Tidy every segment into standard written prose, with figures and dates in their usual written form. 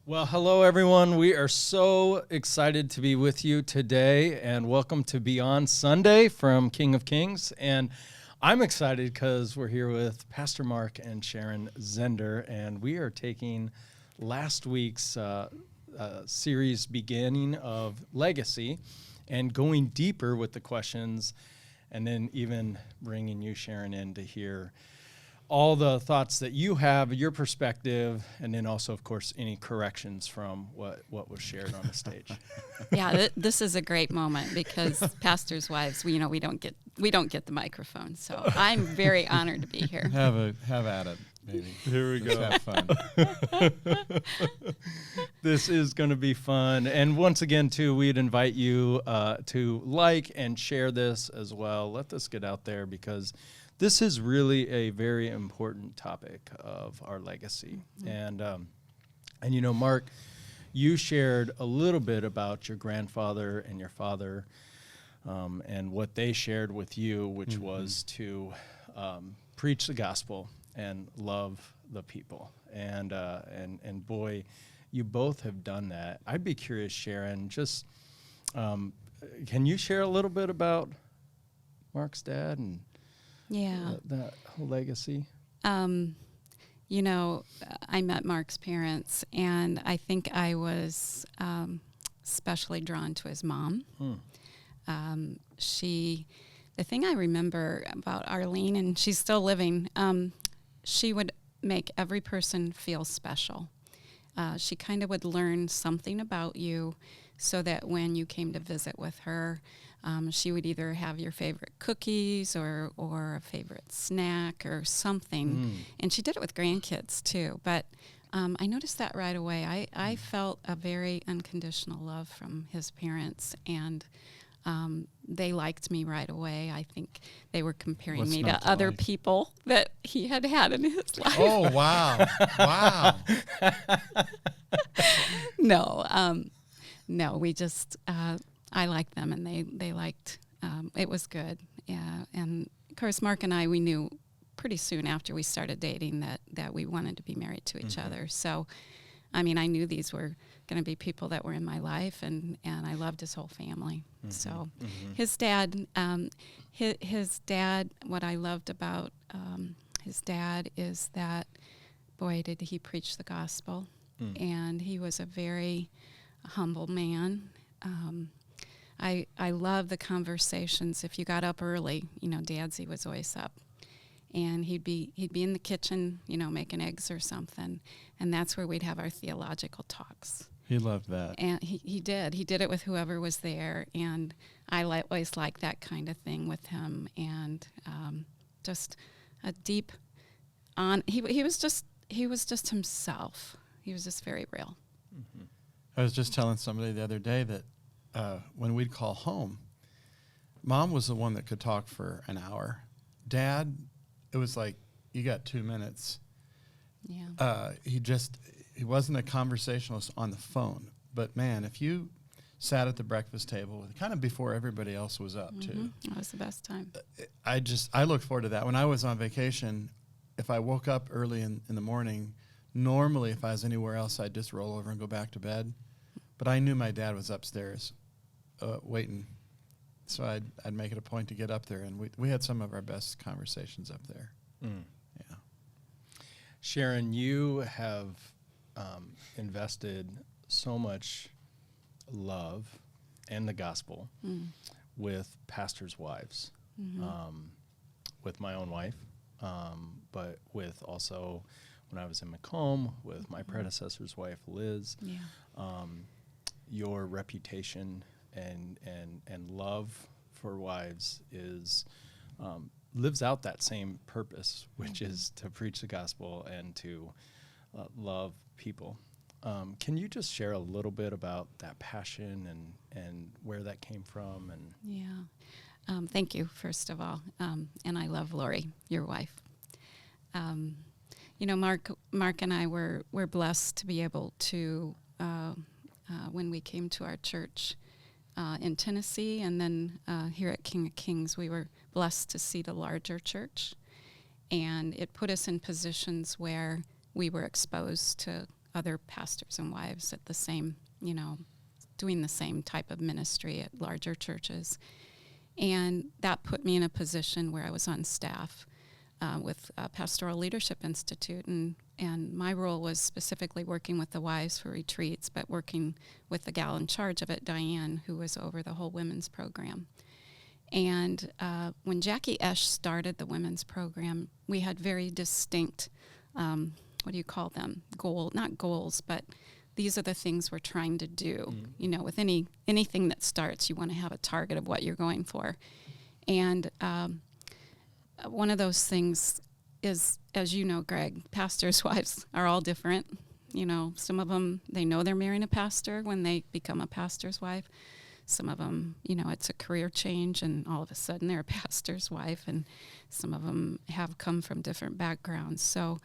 Well, hello, everyone. We are so excited to be with you today, and welcome to Beyond Sunday from King of Kings. And I'm excited because we're here with Pastor Mark and Sharon Zehnder, and we are taking last week's series beginning of Legacy and going deeper with the questions, and then even bringing you, Sharon, in to hear all the thoughts that you have, your perspective, and then also, of course, any corrections from what was shared on the stage. Yeah, this is a great moment because pastors' wives, we don't get the microphone. So I'm very honored to be here. Have at it, baby. Here we go. Let's have fun. This is going to be fun. And once again, too, we'd invite you to like and share this as well. Let this get out there because this is really a very important topic of our legacy. Mm-hmm. And you know, Mark, you shared a little bit about your grandfather and your father and what they shared with you, which mm-hmm. was to preach the gospel and love the people. And boy, you both have done that. I'd be curious, Sharon, just can you share a little bit about Mark's dad and that whole legacy? I met Mark's parents, and I think I was especially drawn to his mom. The thing I remember about Arlene, and she's still living, she would make every person feel special. She kind of would learn something about you so that when you came to visit with her, she would either have your favorite cookies or a favorite snack or something. And she did it with grandkids too. But I noticed that right away. I felt a very unconditional love from his parents, and they liked me right away. I think they were comparing me to other people that he had in his life. Oh, wow. Wow. No, we just... I liked them, and they liked, it was good. Yeah, and of course, Mark and I, we knew pretty soon after we started dating that we wanted to be married to each mm-hmm. other. So, I mean, I knew these were going to be people that were in my life, and I loved his whole family. Mm-hmm. So, mm-hmm. his dad, what I loved about his dad is that, boy, did he preach the gospel. And he was a very humble man. I love the conversations. If you got up early, Dadsy was always up, and he'd be in the kitchen, making eggs or something, and that's where we'd have our theological talks. He loved that, and he did it with whoever was there, and I always liked that kind of thing with him, and just a deep on. He was just himself. He was just very real. Mm-hmm. I was just telling somebody the other day that. When we'd call home, Mom was the one that could talk for an hour. Dad, it was like, you got 2 minutes. Yeah. He wasn't a conversationalist on the phone. But, man, if you sat at the breakfast table, kind of before everybody else was up, mm-hmm. too. That was the best time. I look forward to that. When I was on vacation, if I woke up early in the morning, normally if I was anywhere else, I'd just roll over and go back to bed. But I knew my dad was upstairs waiting, so I'd make it a point to get up there, and we had some of our best conversations up there. Yeah. Sharon, you have invested so much love and the gospel with pastors' wives, with my own wife, but with also when I was in Macomb with my predecessor's wife, Liz. Yeah. Your reputation and love for wives is lives out that same purpose, which is to preach the gospel and to love people. Can you just share a little bit about that passion and where that came from? And thank you, first of all. And I love Lori, your wife. Mark and I were blessed to be able to, when we came to our church in Tennessee, and then here at King of Kings, we were blessed to see the larger church. And it put us in positions where we were exposed to other pastors and wives at the same, doing the same type of ministry at larger churches. And that put me in a position where I was on staff with Pastoral Leadership Institute, and my role was specifically working with the wives for retreats, but working with the gal in charge of it, Diane, who was over the whole women's program. And when Jackie Esch started the women's program, we had very distinct, what do you call them? Not goals, but these are the things we're trying to do. With anything that starts, you want to have a target of what you're going for. And one of those things is, as you know, Greg, pastors' wives are all different. Some of them, they know they're marrying a pastor when they become a pastor's wife. Some of them, it's a career change and all of a sudden they're a pastor's wife, and some of them have come from different backgrounds. So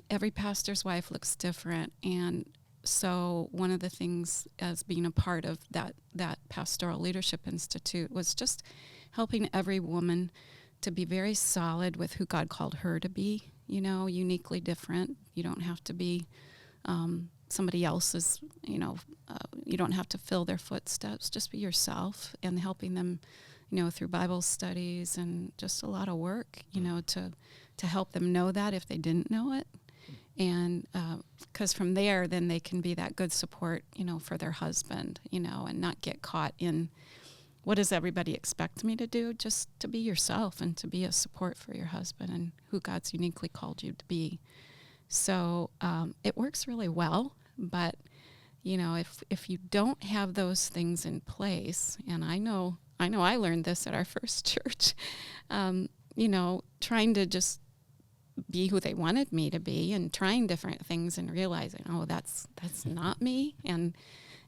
every pastor's wife looks different. And so one of the things as being a part of that Pastoral Leadership Institute was just helping every woman to be very solid with who God called her to be, uniquely different. You don't have to be somebody else's, you don't have to fill their footsteps. Just be yourself, and helping them, through Bible studies and just a lot of work, to help them know that if they didn't know it. And because from there, then they can be that good support, for their husband, and not get caught in what does everybody expect me to do? Just to be yourself and to be a support for your husband and who God's uniquely called you to be. So it works really well, but if you don't have those things in place, and I know I learned this at our first church, trying to just be who they wanted me to be and trying different things and realizing, that's not me. And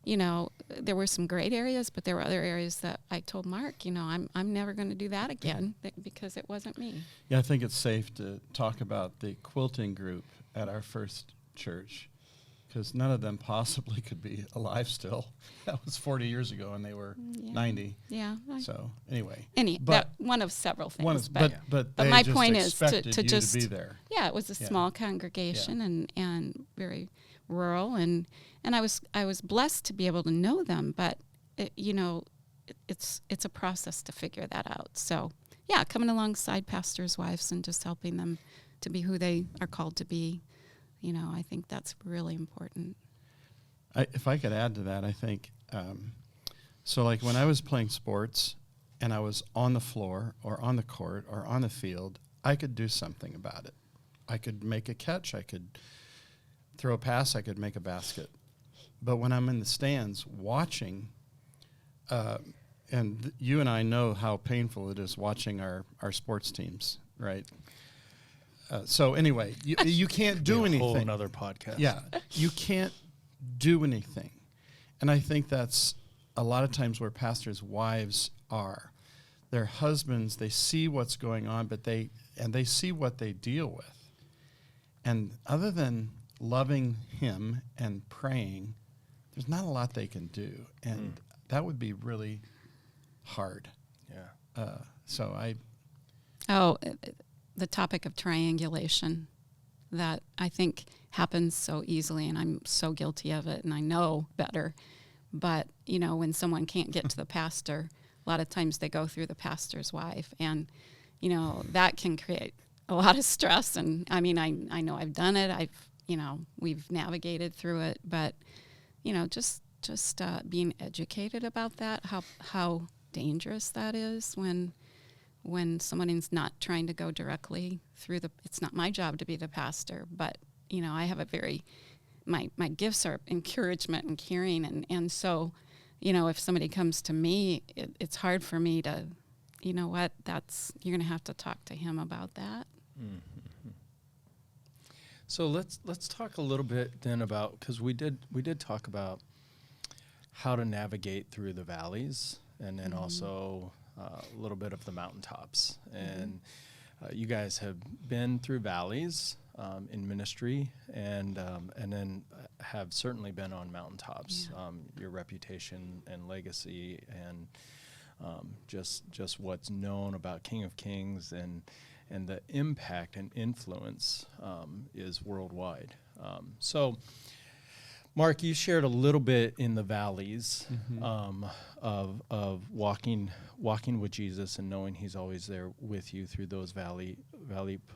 there were some great areas, but there were other areas that I told Mark, I'm never going to do that again because it wasn't me. Yeah, I think it's safe to talk about the quilting group at our first church, because none of them possibly could be alive still. That was 40 years ago, and they were 90. Yeah. So anyway, that one of several things. But my just point is to you just to be there. Yeah, it was a small congregation and very rural, and I was blessed to be able to know them. But it's a process to figure that out. So yeah, coming alongside pastors' wives and just helping them to be who they are called to be. I think that's really important. If I could add to that, I think, so like when I was playing sports and I was on the floor or on the court or on the field, I could do something about it. I could make a catch, I could throw a pass, I could make a basket. But when I'm in the stands watching, you and I know how painful it is watching our sports teams, right? So anyway, you can't do anything. Whole another podcast. Yeah, you can't do anything, and I think that's a lot of times where pastors' wives are. Their husbands, they see what's going on, but they see what they deal with, and other than loving him and praying, there's not a lot they can do, and that would be really hard. Yeah. The topic of triangulation that I think happens so easily, and I'm so guilty of it, and I know better. But, when someone can't get to the pastor, a lot of times they go through the pastor's wife, and, that can create a lot of stress. And, I mean, I know I've done it. We've navigated through it. But, just being educated about that, how dangerous that is when someone is not trying to go directly through it's not my job to be the pastor, but, I have my gifts are encouragement and caring. And so, if somebody comes to me, it's hard for me to, you're going to have to talk to him about that. Mm-hmm. So let's talk a little bit then about, because we did talk about how to navigate through the valleys, and then also a little bit of the mountaintops. And you guys have been through valleys in ministry, and then have certainly been on mountaintops. Yeah. Your reputation and legacy, and just what's known about King of Kings, and the impact and influence is worldwide. So Mark, you shared a little bit in the valleys of walking with Jesus and knowing He's always there with you through those valley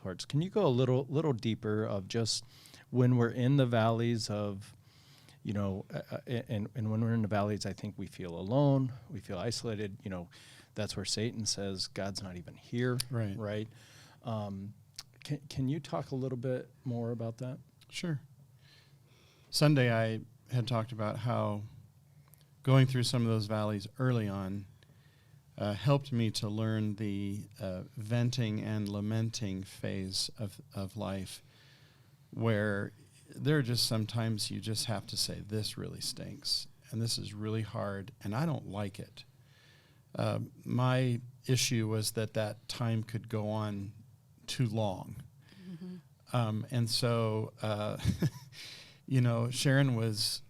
parts. Can you go a little deeper of just when we're in the valleys of, and when we're in the valleys, I think we feel alone, we feel isolated. That's where Satan says God's not even here. Right. Can you talk a little bit more about that? Sure. Sunday, I had talked about how going through some of those valleys early on helped me to learn the venting and lamenting phase of life, where there are just sometimes you just have to say, this really stinks, and this is really hard, and I don't like it. My issue was that time could go on too long. And so, Sharon was,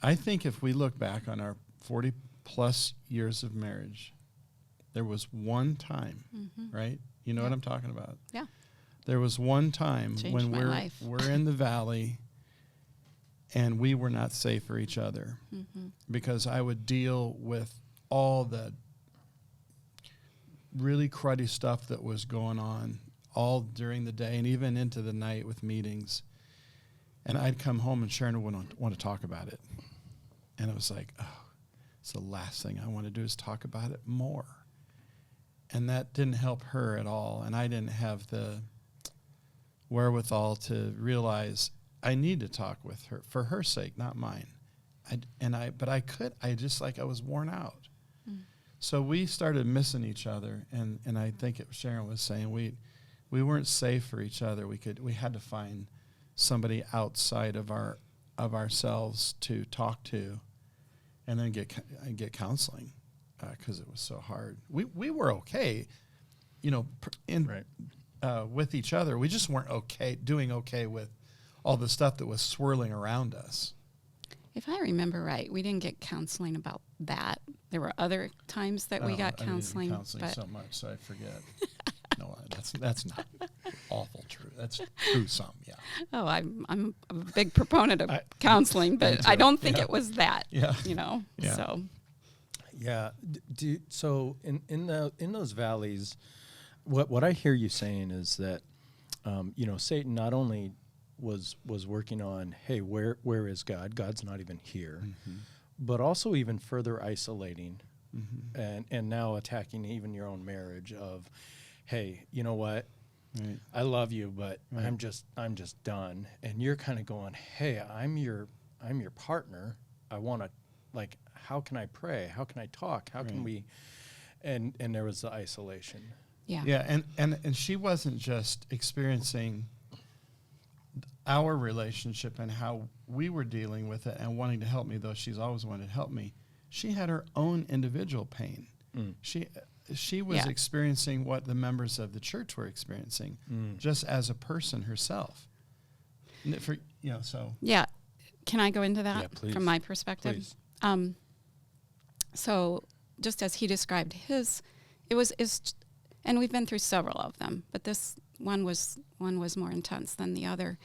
I think if we look back on our 40 plus years of marriage, there was one time, right? You know what I'm talking about? Yeah. There was one time Changed when my life. we're in the valley and we were not safe for each other because I would deal with all the really cruddy stuff that was going on all during the day and even into the night with meetings. And I'd come home and Sharon wouldn't want to talk about it. And it was like, oh, it's the last thing I want to do is talk about it more. And that didn't help her at all. And I didn't have the wherewithal to realize I need to talk with her for her sake, not mine. But I was worn out. So we started missing each other. And I think Sharon was saying we weren't safe for each other. We had to find somebody outside of ourselves to talk to, and then get counseling because it was so hard. We were okay, with each other. We just weren't doing okay with all the stuff that was swirling around us. If I remember right, we didn't get counseling about that. There were other times that we got counseling. I counseling so much, so I forget. No, that's not awful true. That's true some, yeah. Oh, I'm a big proponent of counseling, but I don't think it was that. Yeah. Yeah. So. Yeah. So in those valleys, what I hear you saying is that Satan not only was working on, hey, where is God? God's not even here, but also even further isolating, and now attacking even your own marriage of, hey, you know what? Right. I love you, but I'm just done. And you're kind of going, hey, I'm your partner. I want to, how can I pray? How can I talk? How can we? And there was the isolation. Yeah. Yeah, and she wasn't just experiencing our relationship and how we were dealing with it and wanting to help me, though she's always wanted to help me. She had her own individual pain. She was experiencing what the members of the church were experiencing, just as a person herself. Yeah, can I go into that from my perspective? Please. So just as he described his, and we've been through several of them, but this one was more intense than the other,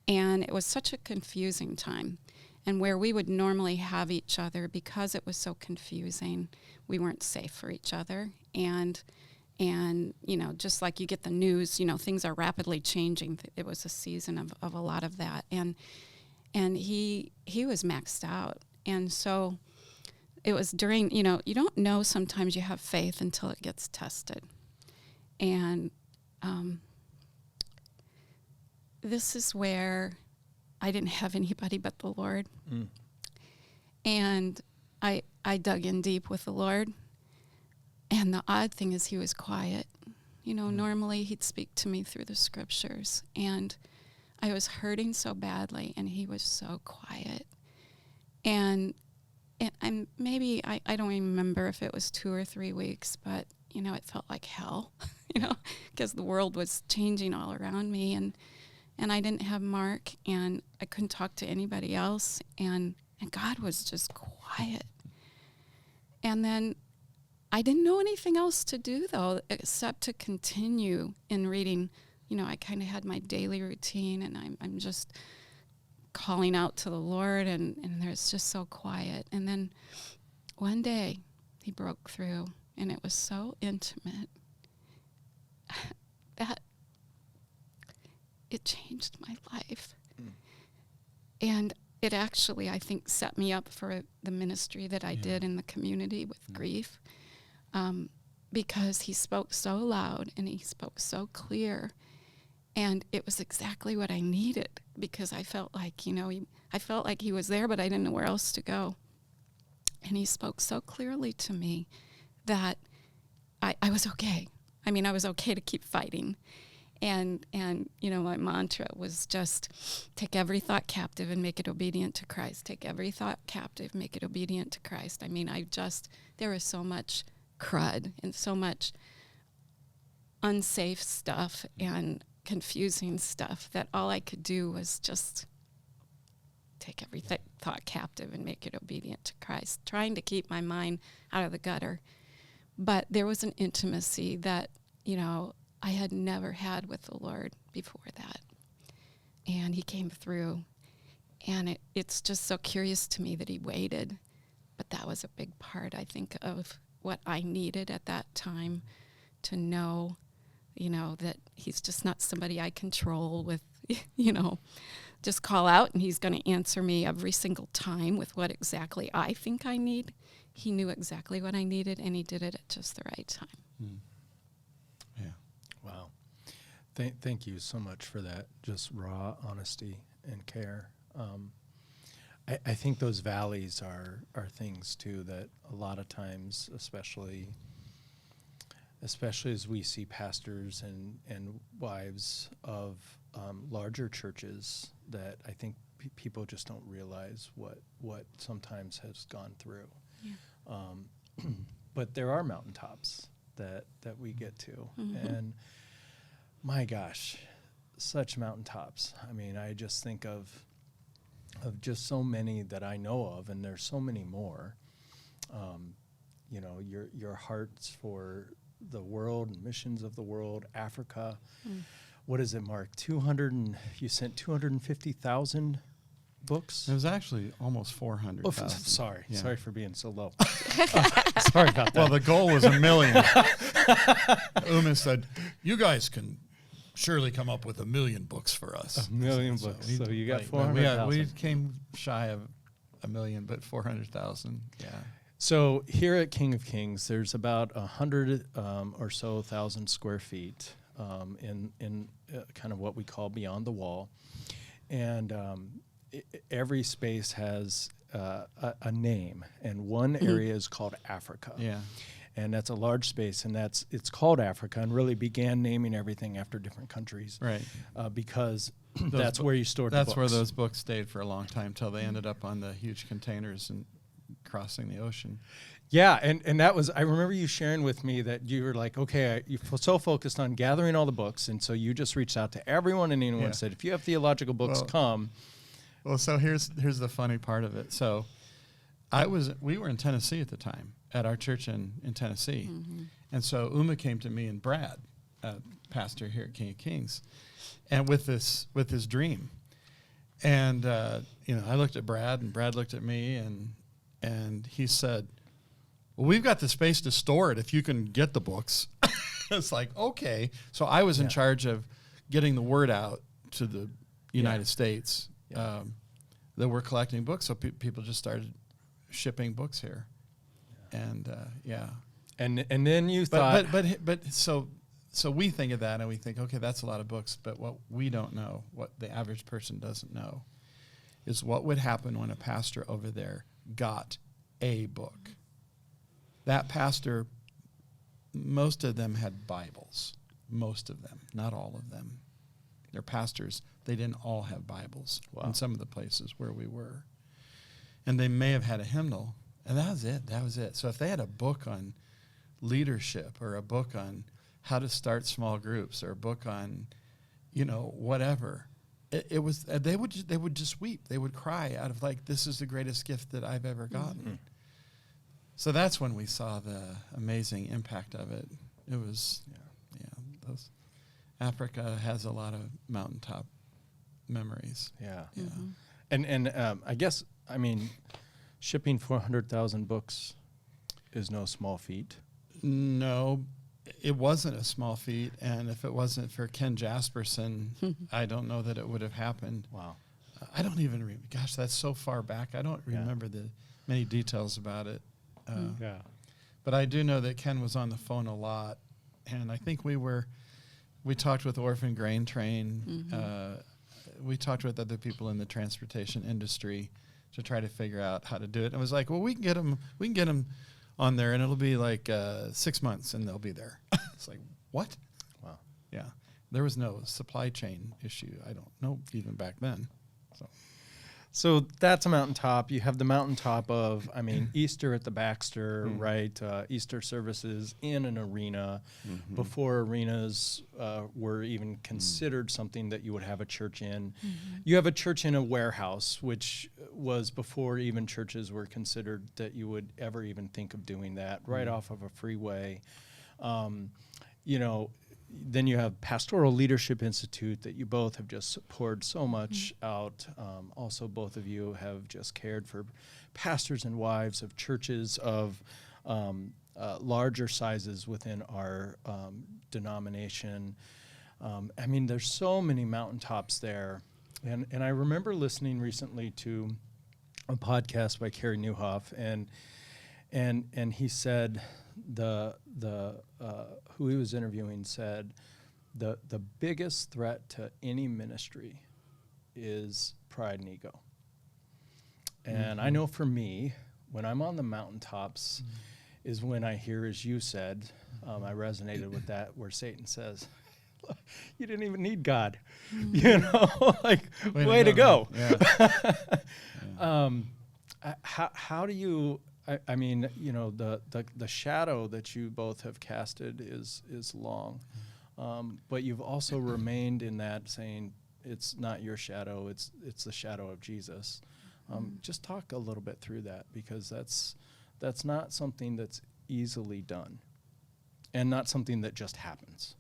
and it was such a confusing time. And where we would normally have each other, because it was so confusing, we weren't safe for each other. And just like you get the news, things are rapidly changing. It was a season of a lot of that. And he was maxed out. And so it was during, you don't know sometimes you have faith until it gets tested. And this is where I didn't have anybody but the Lord. And I dug in deep with the Lord. And the odd thing is he was quiet. Normally he'd speak to me through the scriptures. And I was hurting so badly, and he was so quiet. And maybe, I don't even remember if it was 2 or 3 weeks, but, it felt like hell, because the world was changing all around me. And I didn't have Mark, and I couldn't talk to anybody else, and God was just quiet. And then I didn't know anything else to do, though, except to continue in reading. I kind of had my daily routine, and I'm just calling out to the Lord, and there's just so quiet. And then one day he broke through, and it was so intimate that it changed my life. And it actually, I think, set me up for the ministry that I did in the community with grief, because he spoke so loud and he spoke so clear. And it was exactly what I needed, because I felt like, I felt like he was there, but I didn't know where else to go. And he spoke so clearly to me that I was okay. I mean, I was okay to keep fighting. And my mantra was just take every thought captive and make it obedient to Christ. Take every thought captive, make it obedient to Christ. I mean, there was so much crud and so much unsafe stuff and confusing stuff that all I could do was just take every thought captive and make it obedient to Christ, trying to keep my mind out of the gutter. But there was an intimacy that, I had never had with the Lord before that. And he came through. And it's just so curious to me that he waited. But that was a big part, I think, of what I needed at that time to know, that he's just not somebody I control with, just call out and he's going to answer me every single time with what exactly I think I need. He knew exactly what I needed, and he did it at just the right time. Mm. Yeah. Wow. Thank you so much for that, just raw honesty and care. I think those valleys are things, too, that a lot of times, especially as we see pastors and wives of larger churches, that I think people just don't realize what sometimes has gone through. Yeah. But there are mountaintops that we get to. Mm-hmm. And my gosh, such mountaintops. I mean, I just think of just so many that I know of, and there's so many more. Your hearts for the world and missions of the world, Africa. What is it, Mark? You sent 250,000 books? It was actually almost 400,000. Sorry for being so low. Sorry about that. Well, the goal was 1 million. Uma said, "You guys can surely come up with 1 million books for us." 1 million books. So you got 400,000. We came shy of 1 million, but 400,000. Yeah. So here at King of Kings, there's about 100 or so thousand square feet in kind of what we call beyond the wall, and every space has a name, and one area is called Africa. Yeah. And that's a large space, and it's called Africa, and really began naming everything after different countries, right? Because that's where you stored the books. That's where those books stayed for a long time till they ended up on the huge containers and crossing the ocean. Yeah, and that was, I remember you sharing with me that you were like, okay, you feel so focused on gathering all the books, and so you just reached out to everyone and anyone and said, if you have theological books, come. Well, so here's the funny part of it. So we were in Tennessee at the time, at our church in Tennessee. Mm-hmm. And so Uma came to me and Brad, pastor here at King of Kings, and with this dream. And I looked at Brad, and Brad looked at me, and he said, "Well, we've got the space to store it if you can get the books." It's like, okay. So I was in charge of getting the word out to the United States that we're collecting books. So people just started shipping books here. And and then you thought, but so we think of that and we think, okay, that's a lot of books. But what we don't know, what the average person doesn't know, is what would happen when a pastor over there got a book. That pastor, most of them had Bibles. Most of them, not all of them. They're pastors. They didn't all have Bibles in some of the places where we were. And they may have had a hymnal, and that was it. So if they had a book on leadership or a book on how to start small groups or a book on, whatever, it was they would just weep. They would cry out of like, this is the greatest gift that I've ever gotten. Mm-hmm. So that's when we saw the amazing impact of it. It was, Africa has a lot of mountaintop memories. Yeah. Mm-hmm. And I guess, I mean, shipping 400,000 books is no small feat. No, it wasn't a small feat, and if it wasn't for Ken Jasperson, I don't know that it would have happened. Wow. I don't even gosh, that's so far back. I don't remember the many details about it. But I do know that Ken was on the phone a lot, and I think we talked with Orphan Grain Train. We talked with other people in the transportation industry to try to figure out how to do it. And I was like, well, we can get them on there, and it'll be like 6 months, and they'll be there. It's like, what? Wow. Yeah. There was no supply chain issue. I don't know even back then. So that's a mountaintop. You have the mountaintop of, I mean, Easter at the Baxter, right? Easter services in an arena before arenas were even considered something that you would have a church in. You have a church in a warehouse, which was before even churches were considered that you would ever even think of doing that, right off of a freeway. You know, then you have Pastoral Leadership Institute that you both have just poured so much out. Also, both of you have just cared for pastors and wives of churches of larger sizes within our denomination. I mean, there's so many mountaintops there. And I remember listening recently to a podcast by Carey Nieuwhof, and he said who he was interviewing said the biggest threat to any ministry is pride and ego. And I know for me, when I'm on the mountaintops is when I hear, as you said, I resonated with that, where Satan says, you didn't even need God. You know, like, way to go. Yeah. How do you, I mean, you know, the shadow that you both have casted is long, but you've also remained in that, saying it's not your shadow, it's the shadow of Jesus. Just talk a little bit through that, because that's not something that's easily done, and not something that just happens.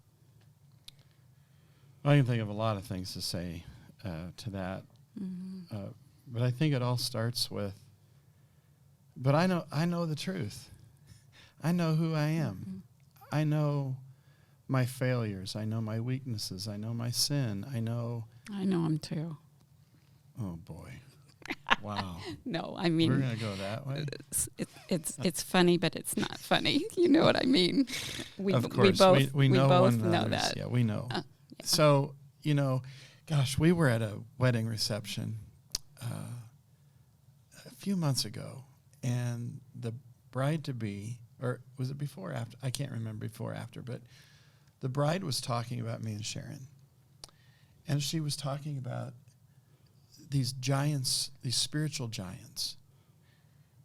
I can think of a lot of things to say to that, but I think it all starts with, but I know the truth. I know who I am. I know my failures. I know my weaknesses. I know my sin. I know them too. Oh boy! Wow. No, I mean, we're gonna go that way. It's funny, but it's not funny. You know what I mean? Of course, we know both one know another's. that. Yeah, we know. Yeah. So, you know, gosh, we were at a wedding reception a few months ago, and the bride-to-be, or was it before or after? I can't remember before or after, but the bride was talking about me and Sharon. And she was talking about these giants, these spiritual giants.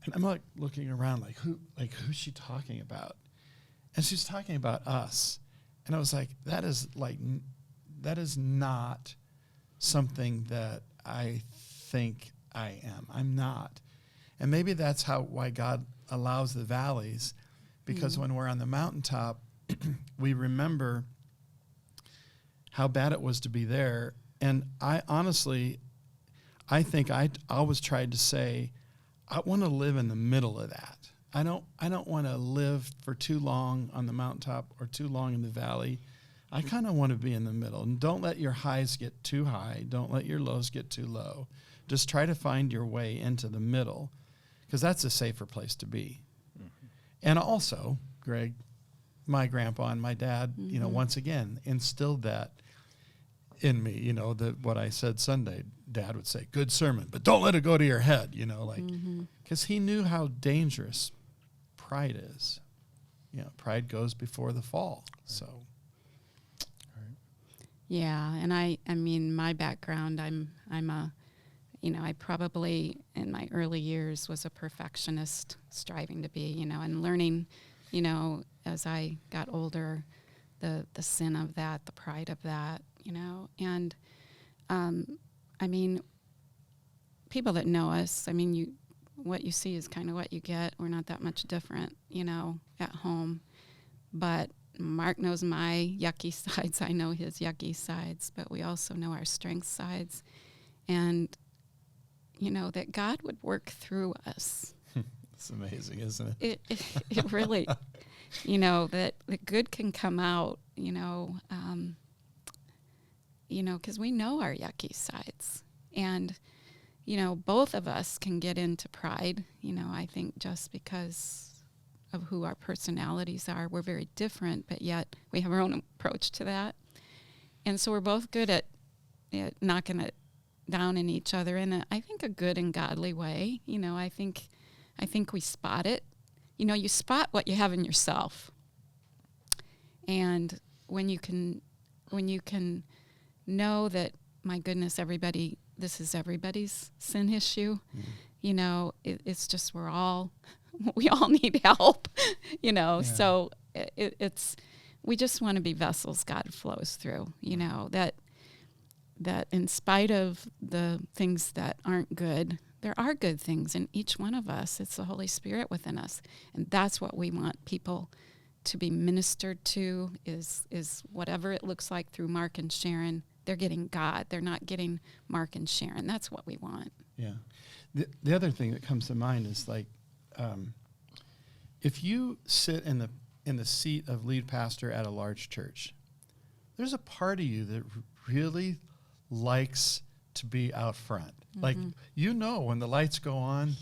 And I'm like looking around who's she talking about? And she's talking about us. And I was like, that is not something that I think I am. I'm not. And maybe that's why God allows the valleys, because when we're on the mountaintop, we remember how bad it was to be there. And I think I always tried to say, I want to live in the middle of that. I don't want to live for too long on the mountaintop or too long in the valley. I kind of want to be in the middle. And don't let your highs get too high. Don't let your lows get too low. Just try to find your way into the middle, because that's a safer place to be. And also, Greg, my grandpa and my dad, you know, once again, instilled that in me, you know, that what I said Sunday, Dad would say, good sermon, but don't let it go to your head, you know, like, because he knew how dangerous pride is. You know, pride goes before the fall. So. Yeah, and I mean, my background, I'm a, you know, I probably in my early years was a perfectionist, striving to be, you know, and learning, you know, as I got older, the sin of that, the pride of that, you know, and I mean, people that know us, I mean, what you see is kind of what you get. We're not that much different, you know, at home, but Mark knows my yucky sides. I know his yucky sides, but we also know our strength sides. And that God would work through us. It's amazing, isn't it? It really, that the good can come out, because we know our yucky sides. And, both of us can get into pride, I think just because of who our personalities are. We're very different, but yet we have our own approach to that. And so we're both good at knocking it down in each other in I think a good and godly way. I think we spot it. You spot what you have in yourself. And when you can know that, my goodness, this is everybody's sin issue. Mm-hmm. It's just we all need help. Yeah. So we just want to be vessels God flows through. That in spite of the things that aren't good, there are good things in each one of us. It's the Holy Spirit within us. And that's what we want people to be ministered to, is whatever it looks like through Mark and Sharon, they're getting God. They're not getting Mark and Sharon. That's what we want. Yeah. The other thing that comes to mind is if you sit in the seat of lead pastor at a large church, there's a part of you that really likes to be out front. Mm-hmm. When the lights go on,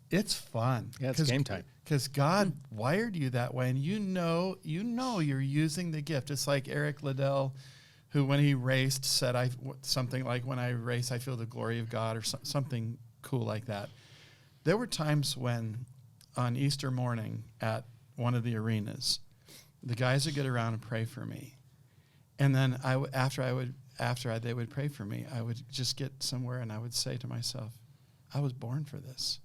it's fun. Yeah, it's game time. Because God wired you that way, and you know you're using the gift. It's like Eric Liddell, who when he raced said something like, "When I race, I feel the glory of God," or something cool like that. There were times when on Easter morning at one of the arenas, the guys would get around and pray for me. And then after they would pray for me, I would just get somewhere and I would say to myself, I was born for this.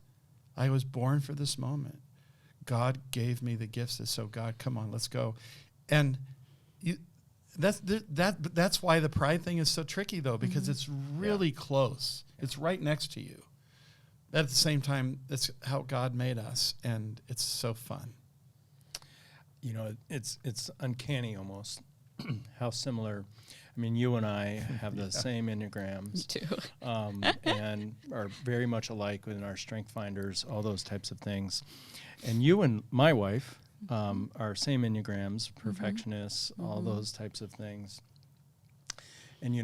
I was born for this moment. God gave me the gifts. So God, come on, let's go. And that's why the pride thing is so tricky, though, because mm-hmm. it's really close. It's right next to you. But at the same time, that's how God made us, and it's so fun. It's uncanny almost how similar. I mean, you and I have the same Enneagrams. Me too. And are very much alike within our strength finders, all those types of things. And you and my wife are same Enneagrams, perfectionists, mm-hmm. all those types of things. And,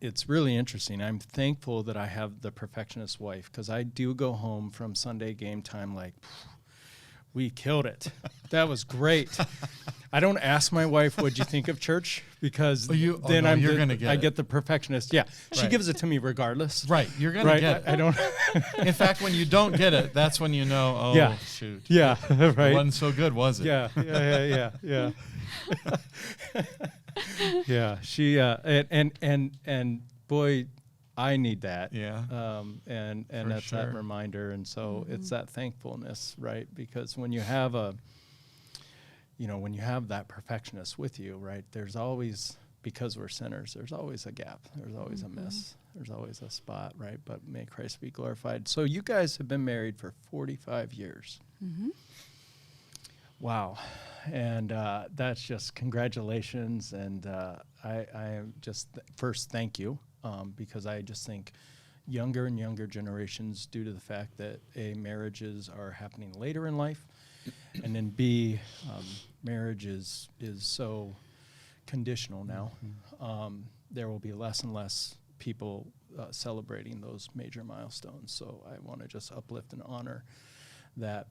it's really interesting. I'm thankful that I have the perfectionist wife, because I do go home from Sunday game time like, we killed it. That was great. I don't ask my wife, what'd you think of church? Because you're going to get I get the perfectionist. Yeah. She right. gives it to me regardless. Right. You're going to get it. I don't. In fact, when you don't get it, that's when you know, shoot. Yeah. Right. It wasn't so good, was it? Yeah. Yeah. She, and boy, I need that. Yeah. And that's sure. That reminder. And so mm-hmm. it's that thankfulness, right? Because when you have when you have that perfectionist with you, right, there's always, because we're sinners, there's always a gap. There's always mm-hmm. a miss. There's always a spot, right? But may Christ be glorified. So you guys have been married for 45 years. Mm-hmm. Wow. And that's just congratulations. And I am just, first, thank you. Because I just think younger and younger generations, due to the fact that A, marriages are happening later in life, and then B, marriage is so conditional now. Mm-hmm. There will be less and less people celebrating those major milestones. So I want to just uplift and honor that.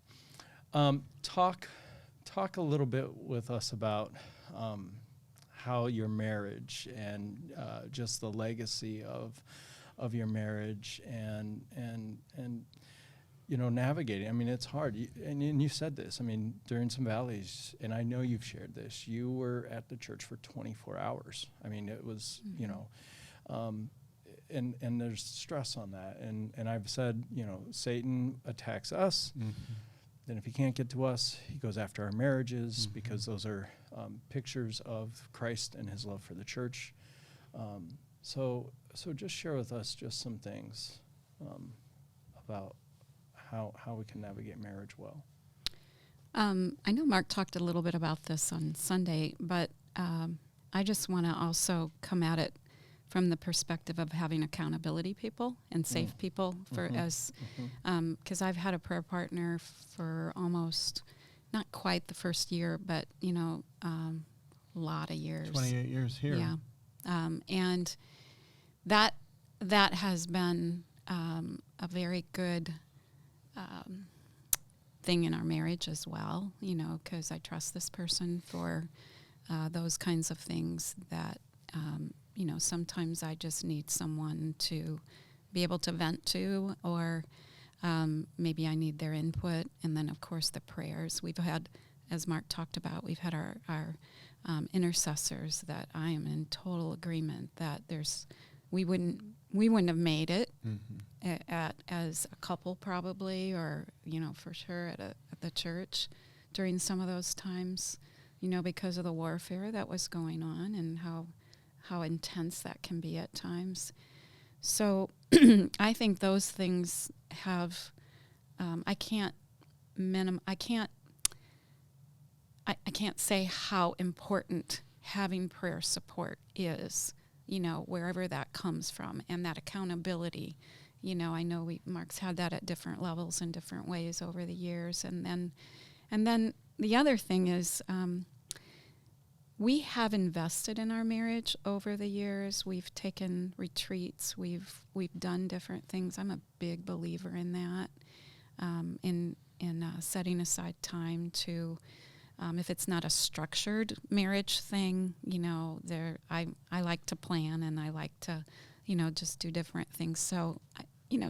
Talk a little bit with us about how your marriage and just the legacy of your marriage and navigating. I mean, it's hard. And you said this. I mean, during some valleys, and I know you've shared this, you were at the church for 24 hours. I mean, it was, mm-hmm. And there's stress on that. And I've said, Satan attacks us. Mm-hmm. Then if he can't get to us, he goes after our marriages, mm-hmm. because those are pictures of Christ and his love for the church. So just share with us just some things about how we can navigate marriage well. I know Mark talked a little bit about this on Sunday, but I just want to also come at it from the perspective of having accountability people and safe people for as, because I've had a prayer partner for almost, not quite the first year, but, a lot of years. 28 years here. Yeah. And that has been a very good thing in our marriage as well, because I trust this person for those kinds of things that, sometimes I just need someone to be able to vent to, or maybe I need their input. And then, of course, the prayers. We've had, as Mark talked about, we've had our intercessors that I am in total agreement that we wouldn't have made it as a couple probably, or for sure at the church during some of those times, because of the warfare that was going on and how intense that can be at times. So I think those things have I can't say how important having prayer support is, wherever that comes from, and that accountability. I know Mark's had that at different levels in different ways over the years. And then the other thing is we have invested in our marriage over the years. We've taken retreats. We've done different things. I'm a big believer in that, in setting aside time to, if it's not a structured marriage thing, I like to plan, and I like to, just do different things. So,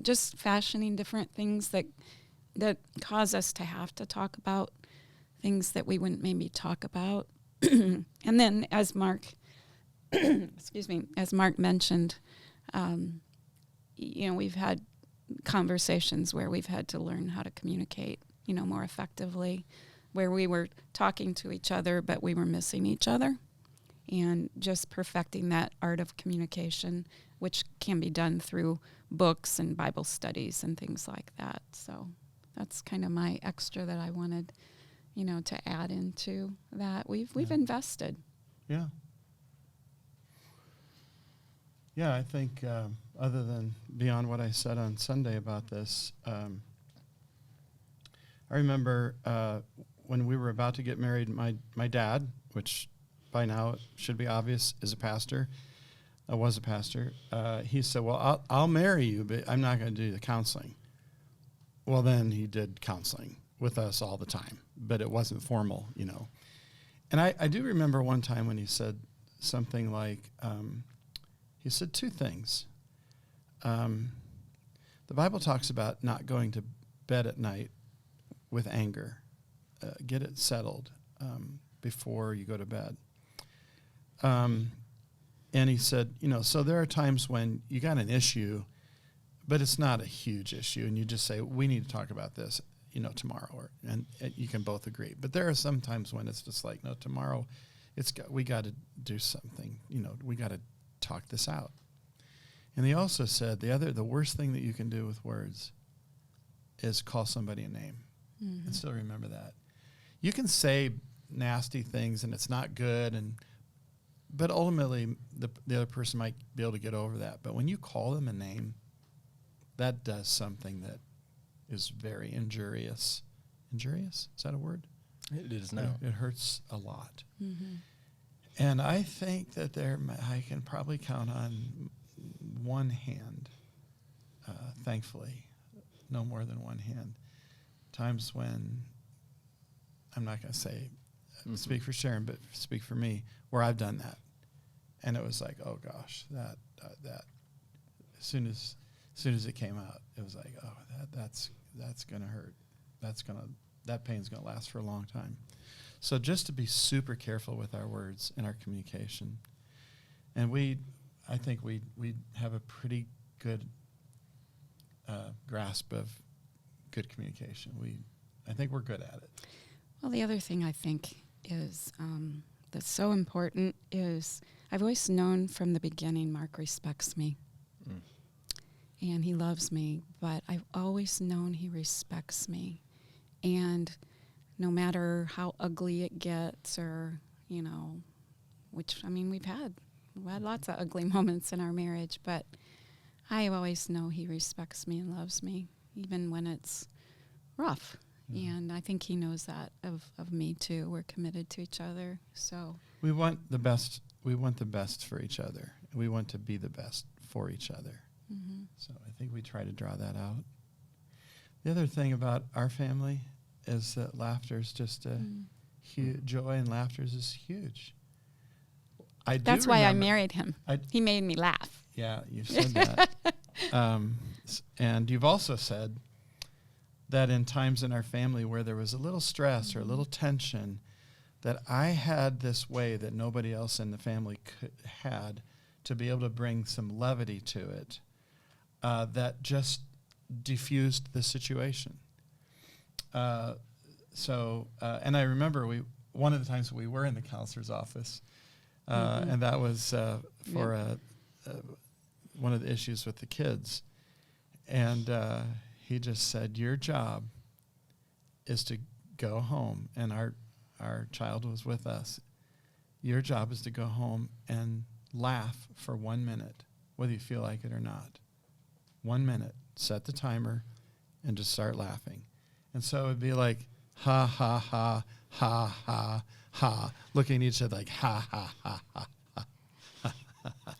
just fashioning different things that cause us to have to talk about things that we wouldn't maybe talk about. And then, as Mark, as Mark mentioned, we've had conversations where we've had to learn how to communicate, more effectively, where we were talking to each other, but we were missing each other, and just perfecting that art of communication, which can be done through books and Bible studies and things like that. So that's kind of my extra that I wanted, to add into that. We've invested. Yeah. Yeah, I think other than beyond what I said on Sunday about this, I remember when we were about to get married, my dad, which by now should be obvious, is a pastor, was a pastor, he said, well, I'll marry you, but I'm not going to do the counseling. Well, then he did counseling with us all the time, but it wasn't formal, And I do remember one time when he said something like, he said two things. The Bible talks about not going to bed at night with anger. Get it settled before you go to bed. And he said, so there are times when you got an issue, but it's not a huge issue, and you just say, we need to talk about this, tomorrow, and you can both agree. But there are some times when it's just like, no, tomorrow, we got to do something, we got to talk this out. And he also said the worst thing that you can do with words is call somebody a name. Mm-hmm. And still remember that. You can say nasty things and it's not good, but ultimately the other person might be able to get over that. But when you call them a name, that does something that is very injurious. Injurious? Is that a word? It is now. It hurts a lot. Mm-hmm. And I think that I can probably count on one hand, thankfully, no more than one hand, times when, I'm not going to say, speak for Sharon, but speak for me, where I've done that. And it was like, oh gosh, that as soon as it came out, it was like, oh, that's going to hurt. That pain's going to last for a long time. So just to be super careful with our words and our communication. And I think we have a pretty good grasp of good communication. I think we're good at it. Well, the other thing I think is that's so important is I've always known from the beginning Mark respects me. Mm. And he loves me, but I've always known he respects me. And no matter how ugly it gets, or, which, we've had We had lots of ugly moments in our marriage, but I always know he respects me and loves me, even when it's rough. And I think he knows that of me too. We're committed to each other. So we want the best. We want the best for each other. We want to be the best for each other. mm-hmm. So I think we try to draw that out. The other thing about our family is that laughter is just a joy, and laughter is huge. That's why I married him. He made me laugh. Yeah, you've said that. And you've also said that in times in our family where there was a little stress or a little tension, that I had this way that nobody else in the family had to be able to bring some levity to it that just diffused the situation. And I remember one of the times we were in the counselor's office, and that was for one of the issues with the kids. And he just said, your job is to go home, and our child was with us. Your job is to go home and laugh for 1 minute, whether you feel like it or not. 1 minute. Set the timer and just start laughing. And so it would be like, ha, ha, ha, ha, ha, ha, looking at each other like, ha, ha, ha, ha, ha, ha, ha.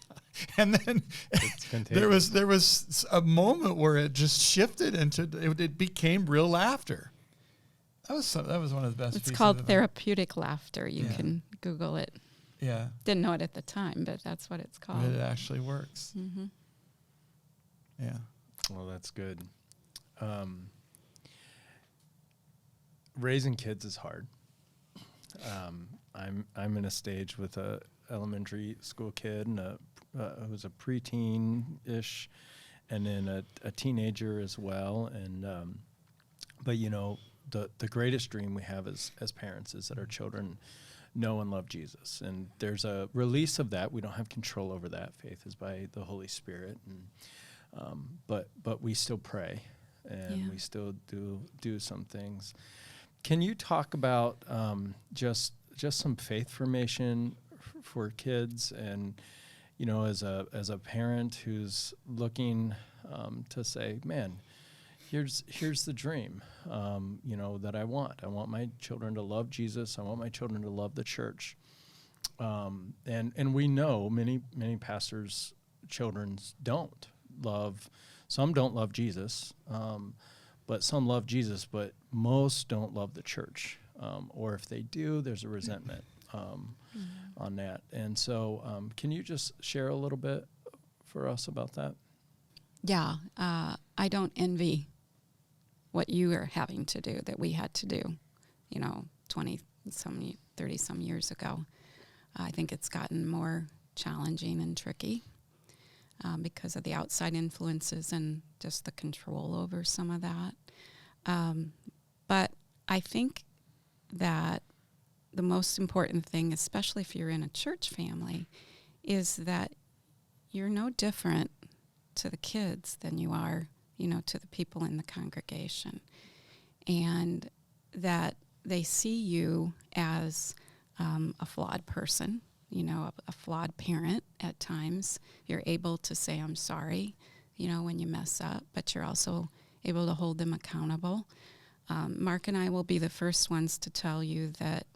And then there was a moment where it just shifted into, it became real laughter. That was one of the best. It's called therapeutic laughter. You can Google it. Yeah. Didn't know it at the time, but that's what it's called. But it actually works. Mm-hmm. Yeah. Well, that's good. Raising kids is hard. I'm in a stage with a elementary school kid and who's a preteen-ish, and then a teenager as well. And but the greatest dream we have as parents is that our children know and love Jesus. And there's a release of that. We don't have control over that. Faith is by the Holy Spirit, and but we still pray, and we still do some things. Can you talk about just some faith formation for kids, and as a parent who's looking to say, man, here's the dream, that I want. I want my children to love Jesus. I want my children to love the church. And we know many pastors' children don't love. Some don't love Jesus, but some love Jesus. But most don't love the church, or if they do, there's a resentment on that. And so, can you just share a little bit for us about that? Yeah, I don't envy what you are having to do that we had to do, 30 some years ago. I think it's gotten more challenging and tricky because of the outside influences and just the control over some of that. But I think that the most important thing, especially if you're in a church family, is that you're no different to the kids than you are, to the people in the congregation. And that they see you as a flawed person, a flawed parent at times. You're able to say, I'm sorry, when you mess up, but you're also able to hold them accountable. Mark and I will be the first ones to tell you that,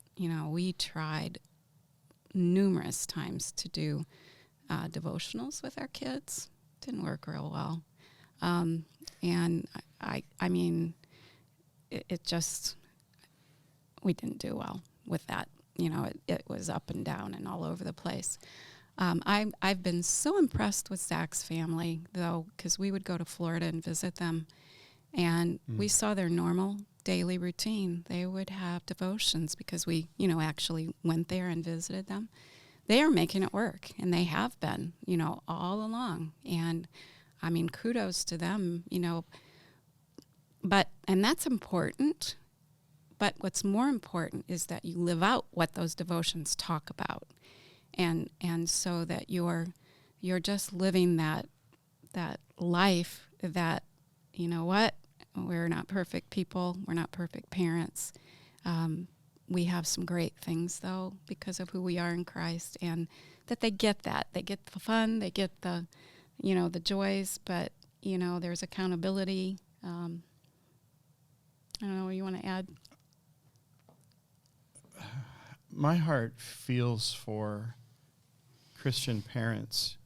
we tried numerous times to do devotionals with our kids. Didn't work real well. And I mean, it just, we didn't do well with that. It was up and down and all over the place. I've been so impressed with Zach's family, though, because we would go to Florida and visit them, and we saw their normal daily routine. They would have devotions because we, actually went there and visited them. They are making it work, and they have been, all along. And I mean, kudos to them, and that's important. But what's more important is that you live out what those devotions talk about. And so that you're just living that life that, what, we're not perfect people. We're not perfect parents. We have some great things, though, because of who we are in Christ. And that they get that. They get the fun, they get the, the joys, but, there's accountability. I don't know, what you want to add? My heart feels for Christian parents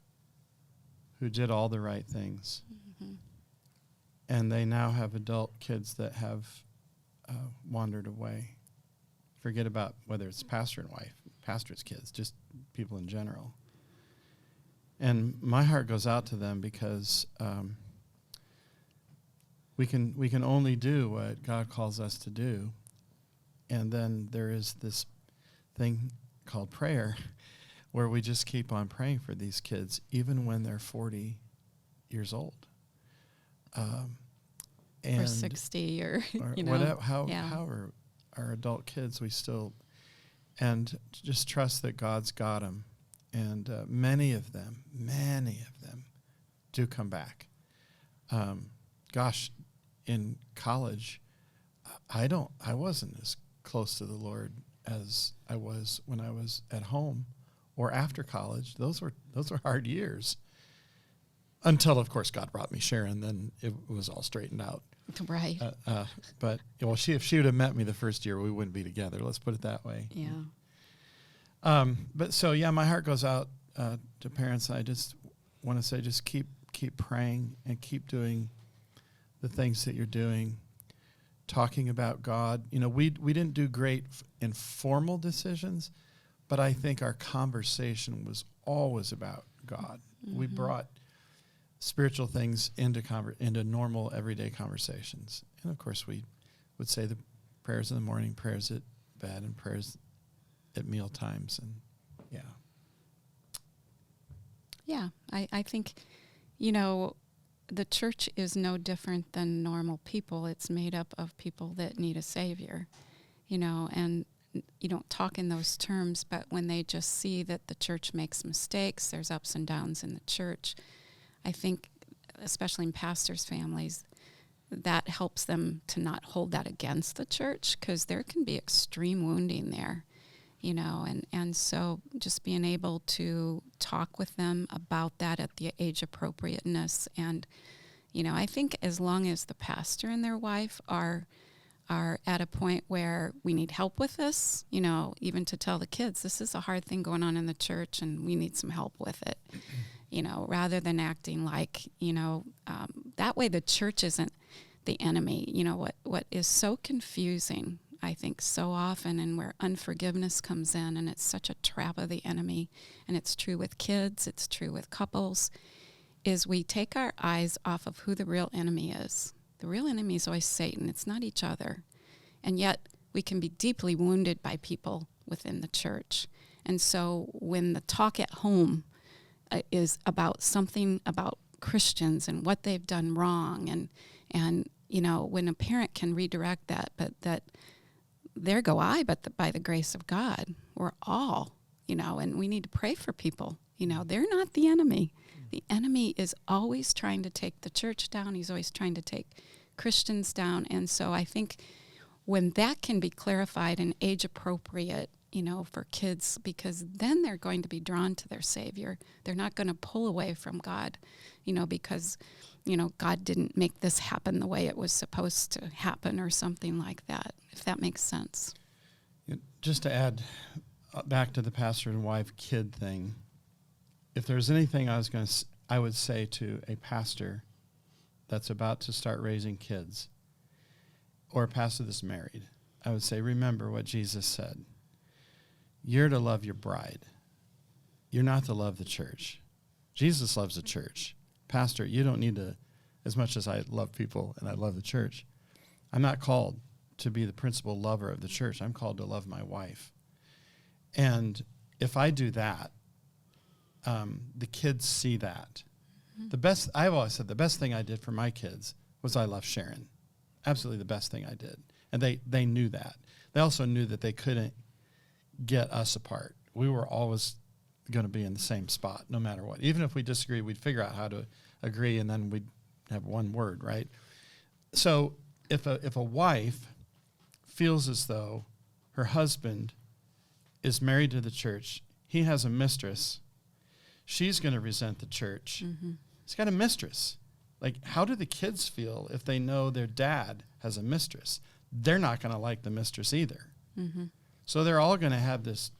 who did all the right things. Mm-hmm. And they now have adult kids that have wandered away. Forget about whether it's pastor and wife, pastor's kids, just people in general. And my heart goes out to them because we can only do what God calls us to do. And then there is this thing called prayer where we just keep on praying for these kids, even when they're 40 years old. Or 60 or whatever, how are our adult kids, we still, and just trust that God's got them. And many of them do come back. In college, I wasn't as close to the Lord as I was when I was at home or after college. Those were hard years. Until, of course, God brought me Sharon, then it was all straightened out. Right. But if she would have met me the first year, we wouldn't be together. Let's put it that way. Yeah. My heart goes out to parents. I just want to say, just keep praying and keep doing the things that you're doing, talking about God. We didn't do great in formal decisions, but I think our conversation was always about God. Mm-hmm. We brought spiritual things into normal everyday conversations. And of course we would say the prayers in the morning, prayers at bed, and prayers at meal times. And yeah, I think, the church is no different than normal people. It's made up of people that need a savior, and you don't talk in those terms, but when they just see that the church makes mistakes, there's ups and downs in the church, I think, especially in pastors' families, that helps them to not hold that against the church, because there can be extreme wounding there, and so just being able to talk with them about that at the age appropriateness. And, I think as long as the pastor and their wife are at a point where we need help with this, even to tell the kids, this is a hard thing going on in the church and we need some help with it. Rather than acting like, that way the church isn't the enemy. What is so confusing, I think, so often, and where unforgiveness comes in, and it's such a trap of the enemy, and it's true with kids, it's true with couples, is we take our eyes off of who the real enemy is. The real enemy is always Satan. It's not each other. And yet we can be deeply wounded by people within the church. And so when the talk at home is about something about Christians and what they've done wrong, and when a parent can redirect that, but that there go I, but by the grace of God, we're all, and we need to pray for people. They're not the enemy. The enemy is always trying to take the church down. He's always trying to take Christians down. And so I think when that can be clarified and age appropriate, for kids, because then they're going to be drawn to their Savior. They're not going to pull away from God, because, God didn't make this happen the way it was supposed to happen or something like that, if that makes sense. Just to add back to the pastor and wife kid thing, if there's anything I would say to a pastor that's about to start raising kids, or a pastor that's married, I would say, remember what Jesus said. You're to love your bride. You're not to love the church. Jesus loves the church. Pastor, you don't need to, as much as I love people and I love the church, I'm not called to be the principal lover of the church. I'm called to love my wife. And if I do that, the kids see that. Mm-hmm. I've always said the best thing I did for my kids was I loved Sharon. Absolutely the best thing I did. And they knew that. They also knew that they couldn't get us apart. We were always going to be in the same spot, no matter what. Even if we disagree, we'd figure out how to agree, and then we'd have one word, right? So if a wife feels as though her husband is married to the church, he has a mistress, she's going to resent the church. He's got a mistress. Like, how do the kids feel if they know their dad has a mistress? They're not going to like the mistress either. So they're all going to have this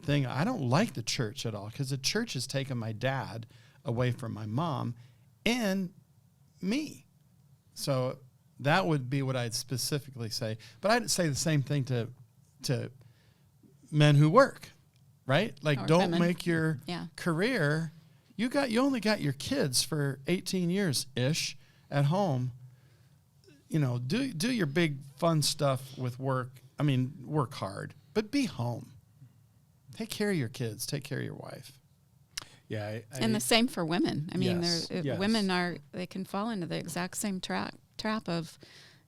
thing. I don't like the church at all because the church has taken my dad away from my mom and me. So that would be what I'd specifically say. But I'd say the same thing to men who work, right? Like, Or don't women. make your Yeah. career. You only got your kids for 18 years ish at home. You know, do your big fun stuff with work. I mean, work hard, but be home. Take care of your kids. Take care of your wife. Yeah. And the same for women. I mean, Yes, yes. women they can fall into the exact same trap of,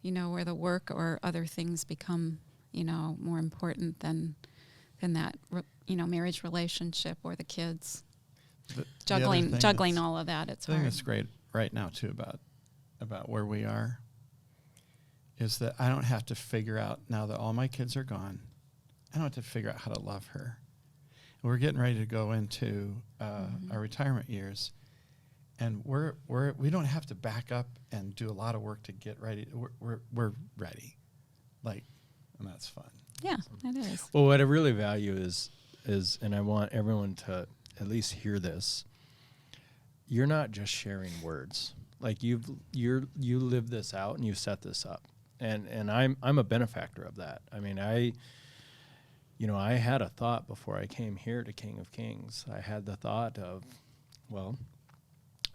where the work or other things become, more important than that, marriage relationship or the kids. Juggling all of that, it's I think hard. that's great right now too about where we are is that I don't have to figure out, now that all my kids are gone, I don't have to figure out how to love her. And we're getting ready to go into our retirement years, and we don't have to back up and do a lot of work to get ready. We're ready, and that's fun. Yeah, it is. Well, what I really value is, and I want everyone to at least hear this. You're not just sharing words. Like you live this out and you set this up, and I'm a benefactor of that. I mean, I had a thought before I came here to King of Kings. I had the thought of,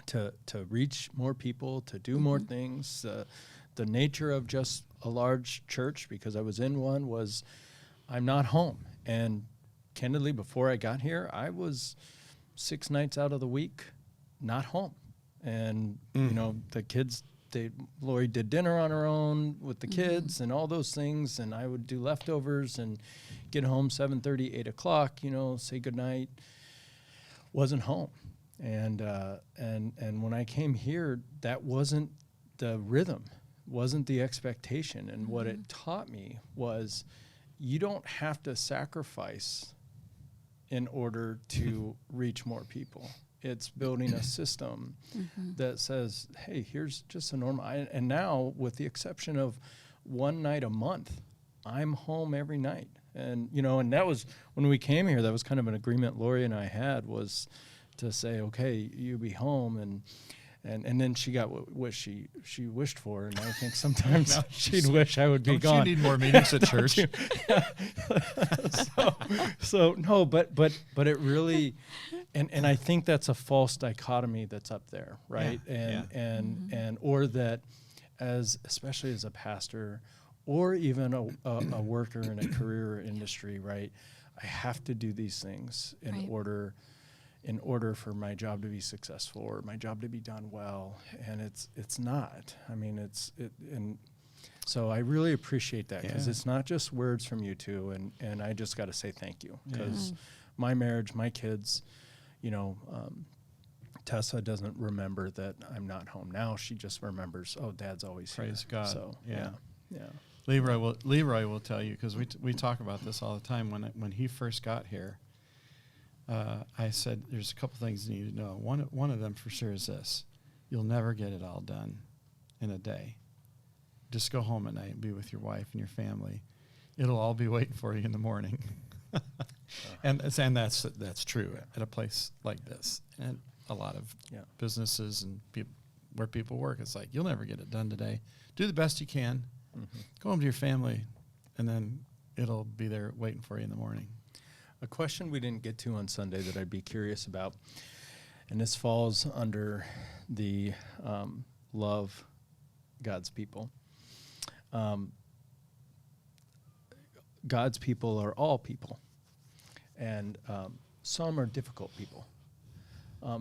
to reach more people, to do more things. The nature of just a large church, because I was in one, was I'm not home. And candidly, before I got here, I was 6 nights out of the week not home. And, the kids, Lori did dinner on her own with the kids and all those things. And I would do leftovers and get home 7:30, 8 o'clock, say goodnight. Wasn't home. And when I came here, that wasn't the rhythm, wasn't the expectation. And what it taught me was you don't have to sacrifice in order to reach more people. It's building a system that says, hey, here's just a normal. And now, with the exception of one night a month, I'm home every night. And, and that was, when we came here, that was kind of an agreement Lori and I had, was to say, okay, you be home. And then she got what she wished for, and I think sometimes she'd wish I would be gone. Don't you need more meetings at church? So no, but it really, and I think that's a false dichotomy that's up there, right? Yeah. And or that, especially as a pastor, or even a worker in a career industry, right? I have to do these things in order for my job to be successful or my job to be done well, and it's not. I mean, and so I really appreciate that, because it's not just words from you two, and I just got to say thank you, because my marriage, my kids, Tessa doesn't remember that I'm not home now. She just remembers, oh, Dad's always here. Praise God. So yeah. Leroy will tell you, because we talk about this all the time. When he first got here, I said, there's a couple things you need to know. One of them for sure is this: you'll never get it all done in a day. Just go home at night and be with your wife and your family. It'll all be waiting for you in the morning. And that's true at a place like this, and a lot of businesses and where people work. It's like, you'll never get it done today. Do the best you can. Go home to your family, and then it'll be there waiting for you in the morning. A question we didn't get to on Sunday that I'd be curious about, and this falls under the love God's people. God's people are all people, and some are difficult people.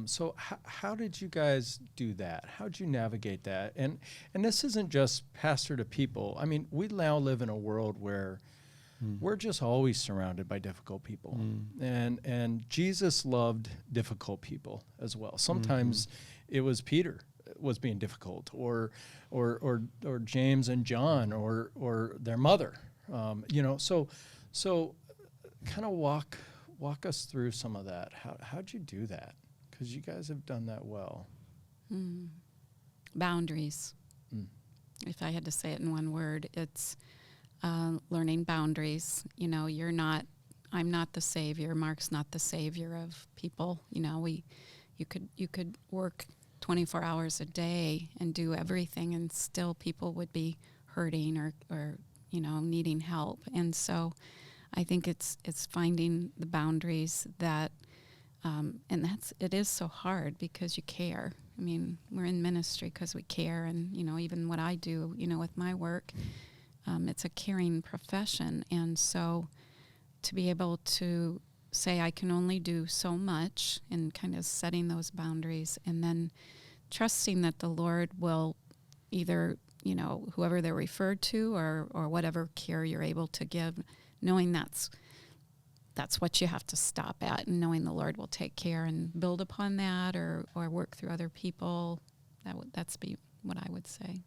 So how did you guys do that? How did you navigate that? And this isn't just pastor to people. I mean, we now live in a world where we're just always surrounded by difficult people. And Jesus loved difficult people as well. Sometimes it was Peter was being difficult, or James and John, or their mother. So kind of walk walk us through some of that. How'd you do that? Because you guys have done that well. Boundaries. If I had to say it in one word, it's learning boundaries. You know, I'm not the savior. Mark's not the savior of people. You know, you could work 24 hours a day and do everything, and still people would be hurting or you know, needing help. And so I think it's finding the boundaries that, and it is so hard because you care. I mean, we're in ministry because we care, and, you know, even what I do, you know, with my work, it's a caring profession. And so to be able to say I can only do so much, and kind of setting those boundaries, and then trusting that the Lord will either, you know, whoever they're referred to or whatever care you're able to give, knowing that's what you have to stop at, and knowing the Lord will take care and build upon that or work through other people. That's what I would say.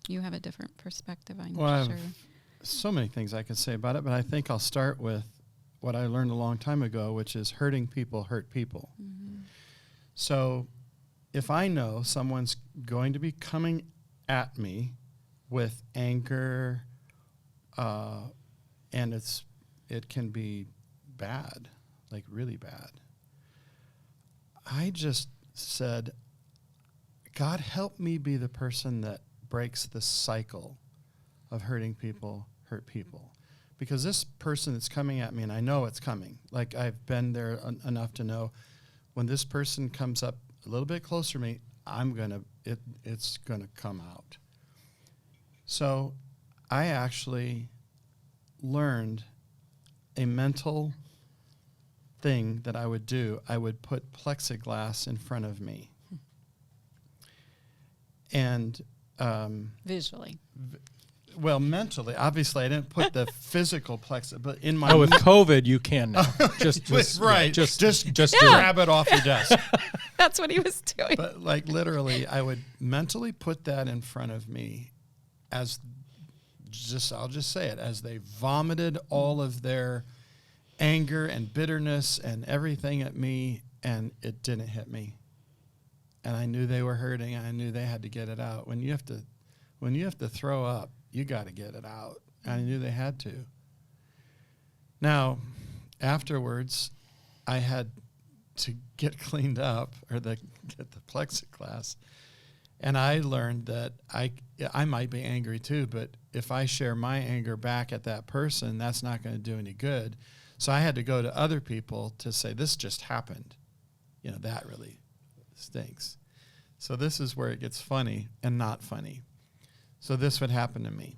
You have a different perspective, I'm Well, I sure. have so many things I could say about it, but I think I'll start with what I learned a long time ago, which is hurting people hurt people. So if I know someone's going to be coming at me with anger, and it can be bad, like really bad, I just said, God, help me be the person that breaks the cycle of hurting people hurt people. Because this person that's coming at me, and I know it's coming, like I've been there enough to know when this person comes up a little bit closer to me, it's gonna come out. So I actually learned a mental thing that I would do. I would put plexiglass in front of me. And Visually. well, mentally, obviously, I didn't put the physical plexiglass, but in my With COVID, you can now. just right, Just grab it off your desk. That's what he was doing. But like literally, I would mentally put that in front of me I'll just say it, as they vomited all of their anger and bitterness and everything at me, and it didn't hit me. And I knew they were hurting. I knew they had to get it out. When you have to throw up, you got to get it out. And I knew they had to. Now, afterwards, I had to get cleaned up or get the plexiglass. And I learned that I might be angry too, but if I share my anger back at that person, that's not going to do any good. So I had to go to other people to say, this just happened. You know, that really stinks. So this is where it gets funny and not funny. So this would happen to me.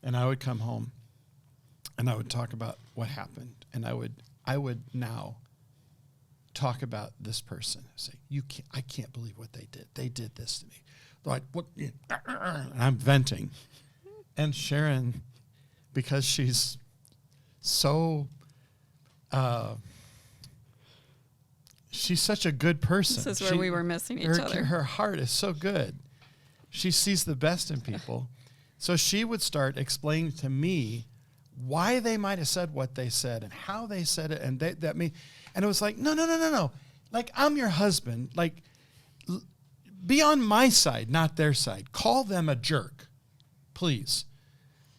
And I would come home and I would talk about what happened. And I would now talk about this person. Say, I can't believe what they did. They did this to me. They're like, what? And I'm venting. And Sharon, because she's so, she's such a good person. This is where we were missing each other. Her heart is so good. She sees the best in people. So she would start explaining to me why they might have said what they said and how they said it. And and it was like, no. Like, I'm your husband. Like, be on my side, not their side. Call them a jerk, please.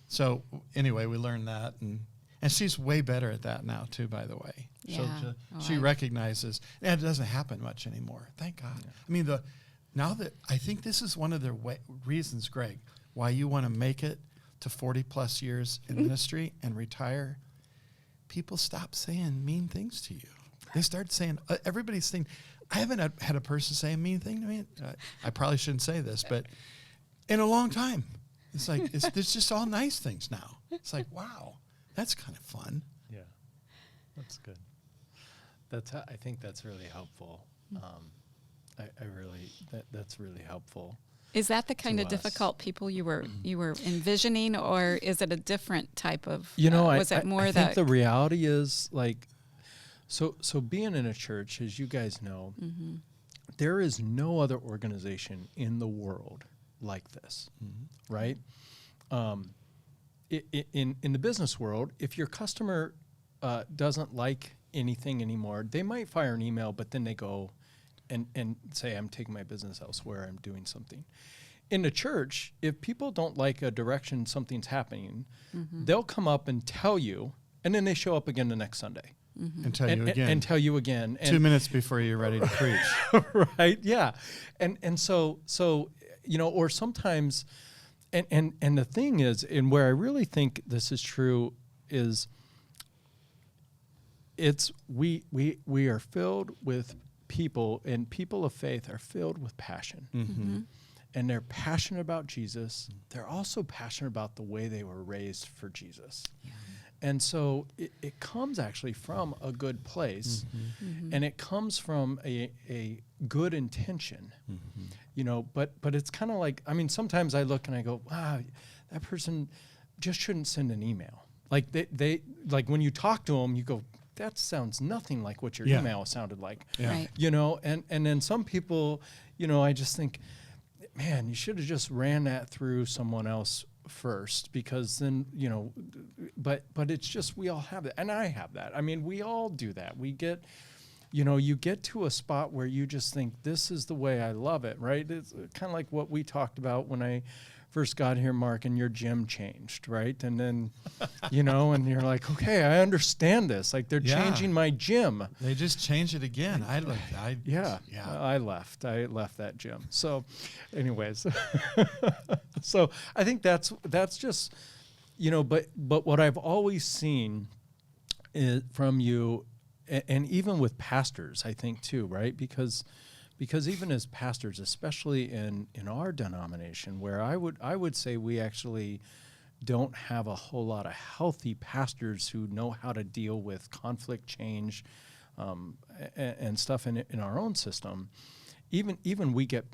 So anyway, we learned that. And she's way better at that now, too, by the way. Yeah. So she recognizes, and it doesn't happen much anymore. Thank God. Yeah. I mean, now that I think this is one of the reasons, Greg, why you want to make it to 40 plus years in ministry and retire. People stop saying mean things to you. They start saying, everybody's saying, I haven't had a person say a mean thing to me. I probably shouldn't say this, but in a long time. It's like, there's just all nice things now. It's like, wow, that's kind of fun. Yeah, that's good. I think that's really helpful. That's really helpful. Is that the kind of difficult people you were envisioning, or is it a different type of? I think the reality is like, so being in a church, as you guys know, there is no other organization in the world like this, right? In the business world, if your customer doesn't like anything anymore. They might fire an email, but then they go and say, I'm taking my business elsewhere, I'm doing something. In the church, if people don't like a direction something's happening, they'll come up and tell you, and then they show up again the next Sunday. And tell you again. And tell you again. 2 minutes before you're ready to preach. Right, yeah. And so or sometimes, and the thing is, and where I really think this is true is we are filled with people, and people of faith are filled with passion. And they're passionate about Jesus. They're also passionate about the way they were raised for Jesus. Yeah. And so it comes actually from a good place, and it comes from a good intention, but it's kind of like, I mean, sometimes I look and I go, wow, that person just shouldn't send an email. Like they like when you talk to them, you go, that sounds nothing like what your email sounded like, Right. And then some people, I just think, man, you should have just ran that through someone else first, because then, but it's just, we all have that. And I have that. I mean, we all do that. We get, you get to a spot where you just think, this is the way I love it, right? It's kind of like what we talked about when I first got here, Mark, and your gym changed, right? And then, and you're like, okay, I understand this. Like, they're changing my gym. They just changed it again. I left. I left that gym. So, anyways, so I think that's just, but what I've always seen is from you, and even with pastors, I think too, right? Because even as pastors, especially in our denomination, where I would say we actually don't have a whole lot of healthy pastors who know how to deal with conflict, change, and stuff in our own system. Even we get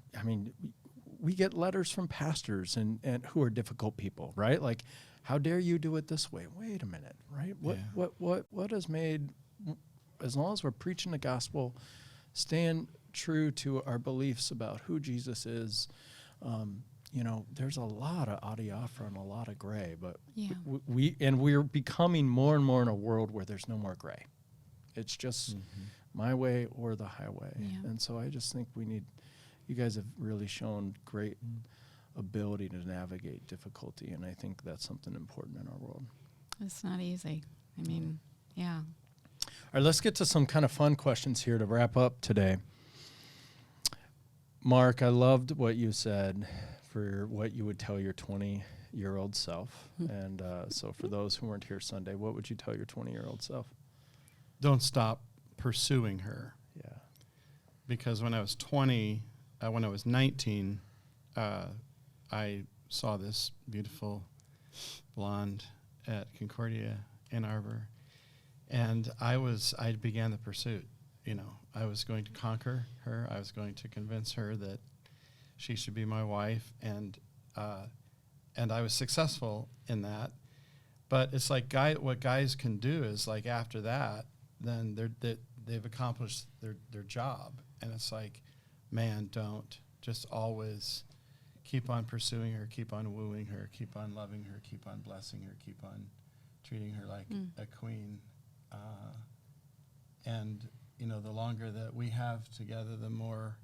letters from pastors and who are difficult people, right? Like, how dare you do it this way? Wait a minute, right? What has made, as long as we're preaching the gospel, staying true to our beliefs about who Jesus is, there's a lot of adiaphora and a lot of gray, but we're becoming more and more in a world where there's no more gray. It's just my way or the highway. Yeah. And so I just think you guys have really shown great ability to navigate difficulty, and I think that's something important in our world. It's not easy. I mean, yeah. All right, let's get to some kind of fun questions here to wrap up today. Mark, I loved what you said for what you would tell your 20-year-old self. And so for those who weren't here Sunday, what would you tell your 20-year-old self? Don't stop pursuing her. Yeah. Because when I was 19, I saw this beautiful blonde at Concordia, Ann Arbor, and I began the pursuit. I was going to conquer her. I was going to convince her that she should be my wife, and I was successful in that. But it's like what guys can do is, like, after that, then they've accomplished their job, and it's like, man, don't just always keep on pursuing her, keep on wooing her, keep on loving her, keep on blessing her, keep on treating her like a queen, and the longer that we have together, the more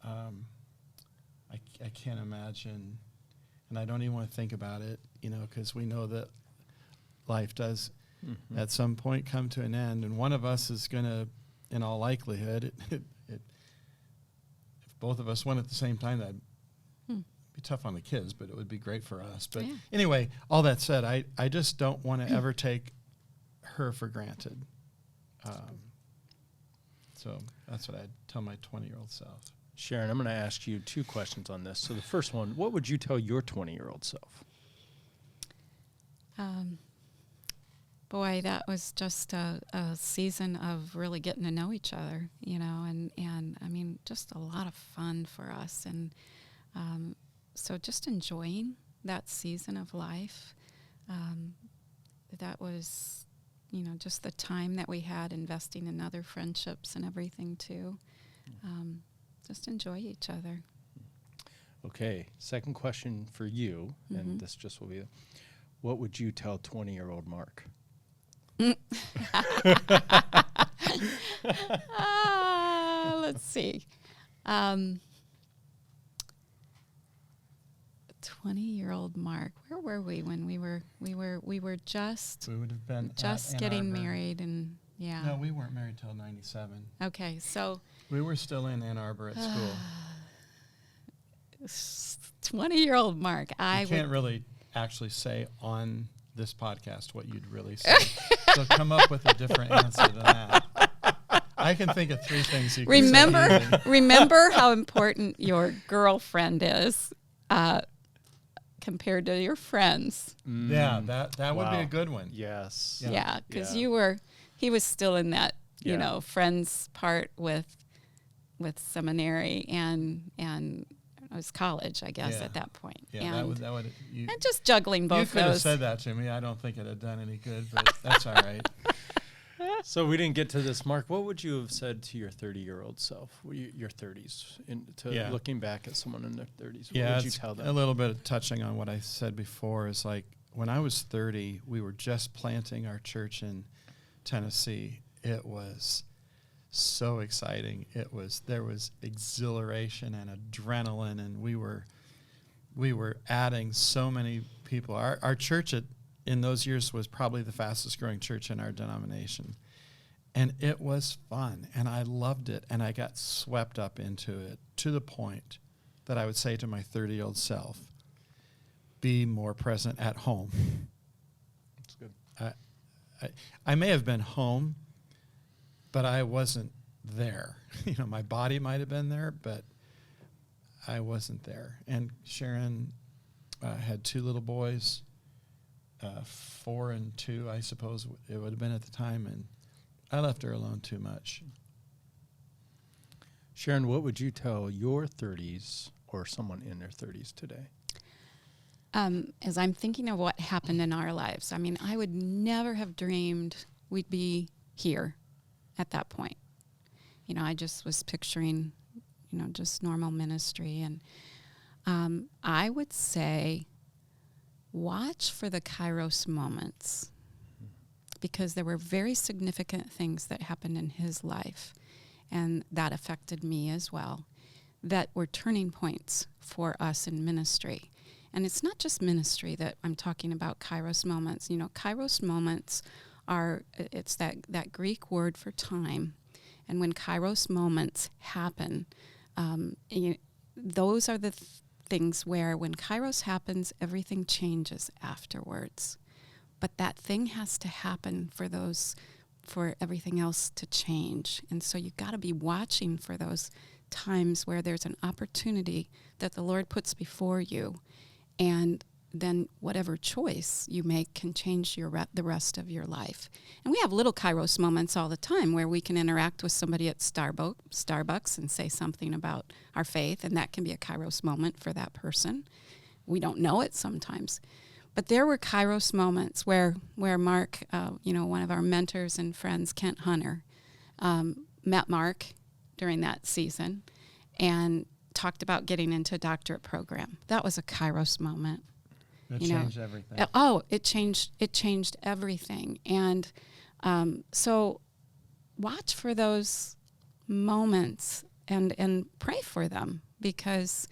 I can't imagine, and I don't even want to think about it, because we know that life does at some point come to an end, and one of us is going to, in all likelihood, if both of us went at the same time, that'd be tough on the kids, but it would be great for us. But anyway, all that said, I just don't want to ever take her for granted. So that's what I'd tell my 20-year-old self. Sharon, I'm going to ask you 2 questions on this. So the first one, what would you tell your 20-year-old self? Boy, that was just a season of really getting to know each other, and I mean, just a lot of fun for us. And so just enjoying that season of life. That was, just the time that we had investing in other friendships and everything too. Just enjoy each other. Okay, second question for you, and this just will be, what would you tell 20-year-old Mark? Let's see. 20-year-old Mark. Where were we when we were just We would have been just at getting Ann Arbor. married, and yeah. No, we weren't married till 97. Okay, so We were still in Ann Arbor at school. 20-year-old Mark. I can't really actually say on this podcast what you'd really say. So come up with a different answer than that. I can think of 3 things you can say. Remember how important your girlfriend is compared to your friends. Yeah, that would be a good one. Yes. Yeah, because Yeah. he was still in that, Yeah. friends part with seminary and it was college, I guess, Yeah. at that point. Yeah, and, that would you and just juggling both you could have those. said that to me. I don't think it had done any good, but that's all right. So we didn't get to this, Mark. What would you have said to your 30-year-old self, your 30s, looking back at someone in their 30s? What Yeah, would you it's tell them? a little bit touching on what I said before. Is like when I was 30, we were just planting our church in Tennessee. It was so exciting. There was exhilaration and adrenaline, and we were adding so many people. Our church in those years was probably the fastest growing church in our denomination. And it was fun, and I loved it, and I got swept up into it to the point that I would say to my 30-year-old self, be more present at home. That's good. I may have been home, but I wasn't there. My body might have been there, but I wasn't there. And Sharon had 2 little boys, 4 and 2, I suppose it would have been at the time, and I left her alone too much. Sharon, what would you tell your 30s or someone in their 30s today? As I'm thinking of what happened in our lives, I mean, I would never have dreamed we'd be here at that point. I just was picturing, just normal ministry. And I would say watch for the Kairos moments, because there were very significant things that happened in his life, and that affected me as well, that were turning points for us in ministry. And it's not just ministry that I'm talking about, Kairos moments. Kairos moments it's that Greek word for time. And when Kairos moments happen, those are the things where when Kairos happens, everything changes afterwards. But that thing has to happen for everything else to change. And so you've got to be watching for those times where there's an opportunity that the Lord puts before you, and then whatever choice you make can change the rest of your life. And we have little Kairos moments all the time where we can interact with somebody at Starbucks and say something about our faith, and that can be a Kairos moment for that person. We don't know it sometimes. But there were Kairos moments where Mark, one of our mentors and friends, Kent Hunter, met Mark during that season and talked about getting into a doctorate program. That was a Kairos moment. It changed everything. It changed everything. And so watch for those moments and pray for them, because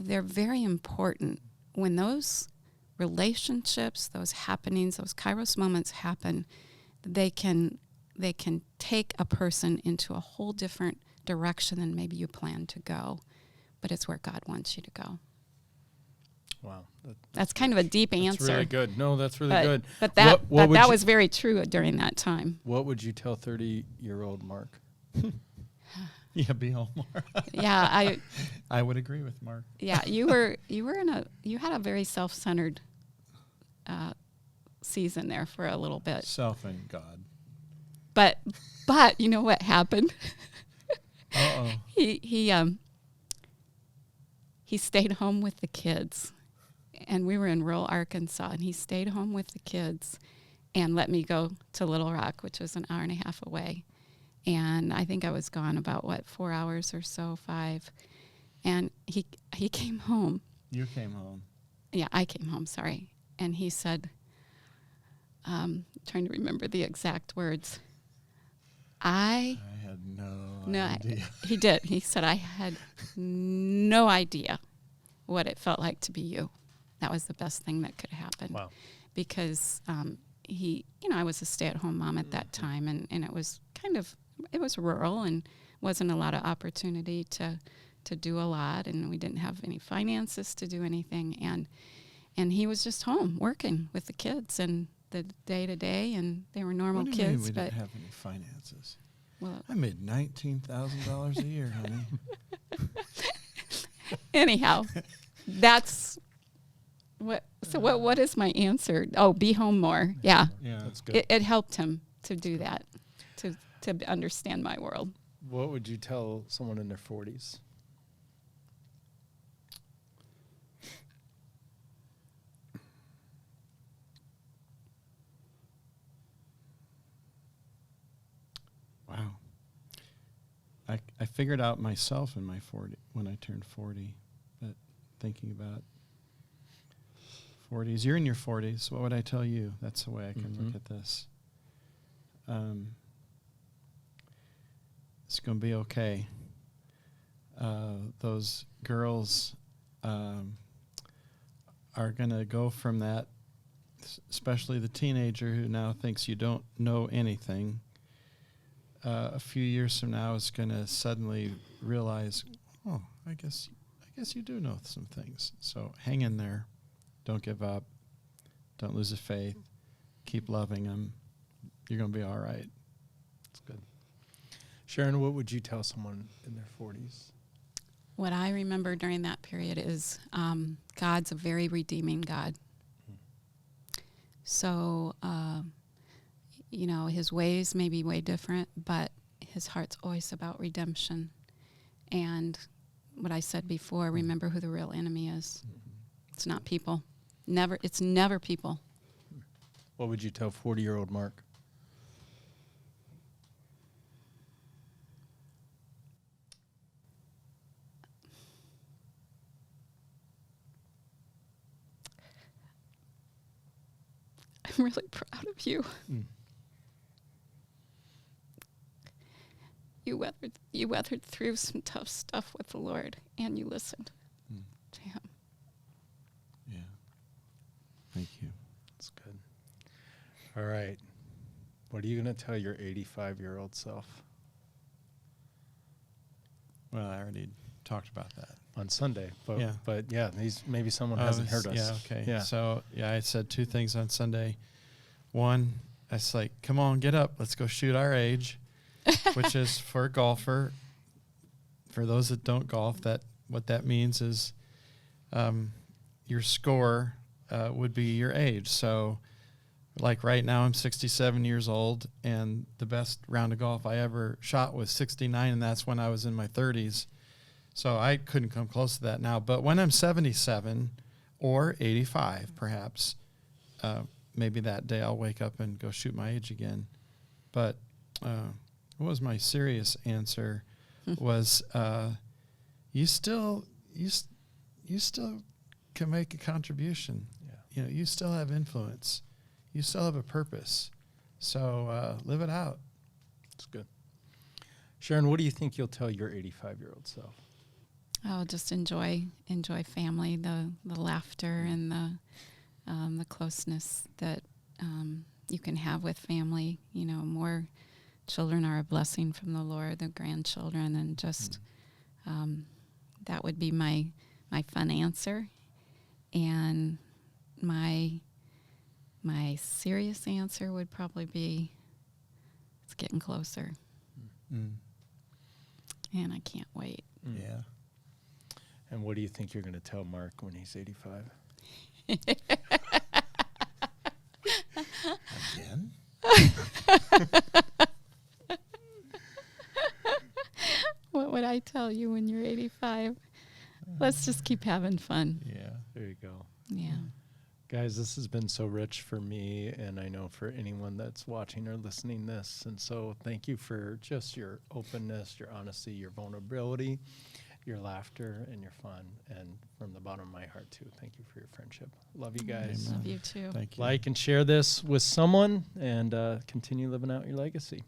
they're very important. When those relationships, those happenings, those Kairos moments happen, they can take a person into a whole different direction than maybe you plan to go. But it's where God wants you to go. Wow. That's kind of a deep answer. That's really good. No, that's really good. But that was very true during that time. What would you tell 30-year-old Mark? Yeah, be home more. Yeah, I would agree with Mark. Yeah, you had a very self-centered season there for a little bit. Self and God. But you know what happened? Uh-oh. He stayed home with the kids, and we were in rural Arkansas, and he stayed home with the kids and let me go to Little Rock, which was an hour and a half away. And I think I was gone about 4 hours or so, 5. And he came home. You came home. Yeah, I came home, sorry. And he said, trying to remember the exact words. I had no No, idea. he did. He said, I had no idea what it felt like to be you. That was the best thing that could happen. Wow. Because I was a stay-at-home mom at that time, and it was it was rural and wasn't a lot of opportunity to do a lot, and we didn't have any finances to do anything. And he was just home working with the kids and the day-to-day, and they were normal What do you kids. mean we but didn't have any finances? well, I made $19,000 a year, honey. anyhow, that's what. So what is my answer? Oh, be home more. Yeah, Yeah. That's good. it helped him to do that, to understand my world. What would you tell someone in their 40s? Wow. I figured out myself in my 40 when I turned 40, but thinking about 40s, you're in your 40s. What would I tell you? That's the way I can look at this. It's going to be okay. Those girls are going to go from that, especially the teenager who now thinks you don't know anything. A few years from now is going to suddenly realize, oh, I guess you do know some things. So hang in there. Don't give up. Don't lose the faith. Keep loving them. You're going to be all right. That's good. Sharon, what would you tell someone in their 40s? What I remember during that period is God's a very redeeming God. So, his ways may be way different, but his heart's always about redemption. And what I said before, remember who the real enemy is. It's not people. It's never people. What would you tell 40-year-old Mark? I'm really proud of you. You weathered through some tough stuff with the Lord, and you listened to him. Yeah. Thank you. That's good. All right. What are you going to tell your 85-year-old self? Well, I already talked about that. On Sunday. But Yeah. Maybe someone hasn't heard us. Yeah, okay. Yeah. So, I said two things on Sunday. One, I was like, come on, get up. Let's go shoot our age, which is for a golfer. For those that don't golf, what that means is your score would be your age. So, like right now, I'm 67 years old, and the best round of golf I ever shot was 69, and that's when I was in my 30s. So I couldn't come close to that now. But when I'm 77 or 85, perhaps, maybe that day I'll wake up and go shoot my age again. But what was my serious answer was you still can make a contribution. Yeah. You still have influence. You still have a purpose. So live it out. That's good. Sharon, what do you think you'll tell your 85-year-old self? Oh, just enjoy family, the laughter and the closeness that you can have with family. More children are a blessing from the Lord, the grandchildren, and just that would be my fun answer. And my serious answer would probably be, it's getting closer. And I can't wait. Yeah. And what do you think you're going to tell Mark when he's 85? Again? What would I tell you when you're 85? Let's just keep having fun. Yeah. There you go. Yeah. Guys, this has been so rich for me, and I know for anyone that's watching or listening this. And so thank you for just your openness, your honesty, your vulnerability, your laughter and your fun. And from the bottom of my heart, too, thank you for your friendship. Love you guys. Amen. Love you too. Thank you. Like and share this with someone and continue living out your legacy.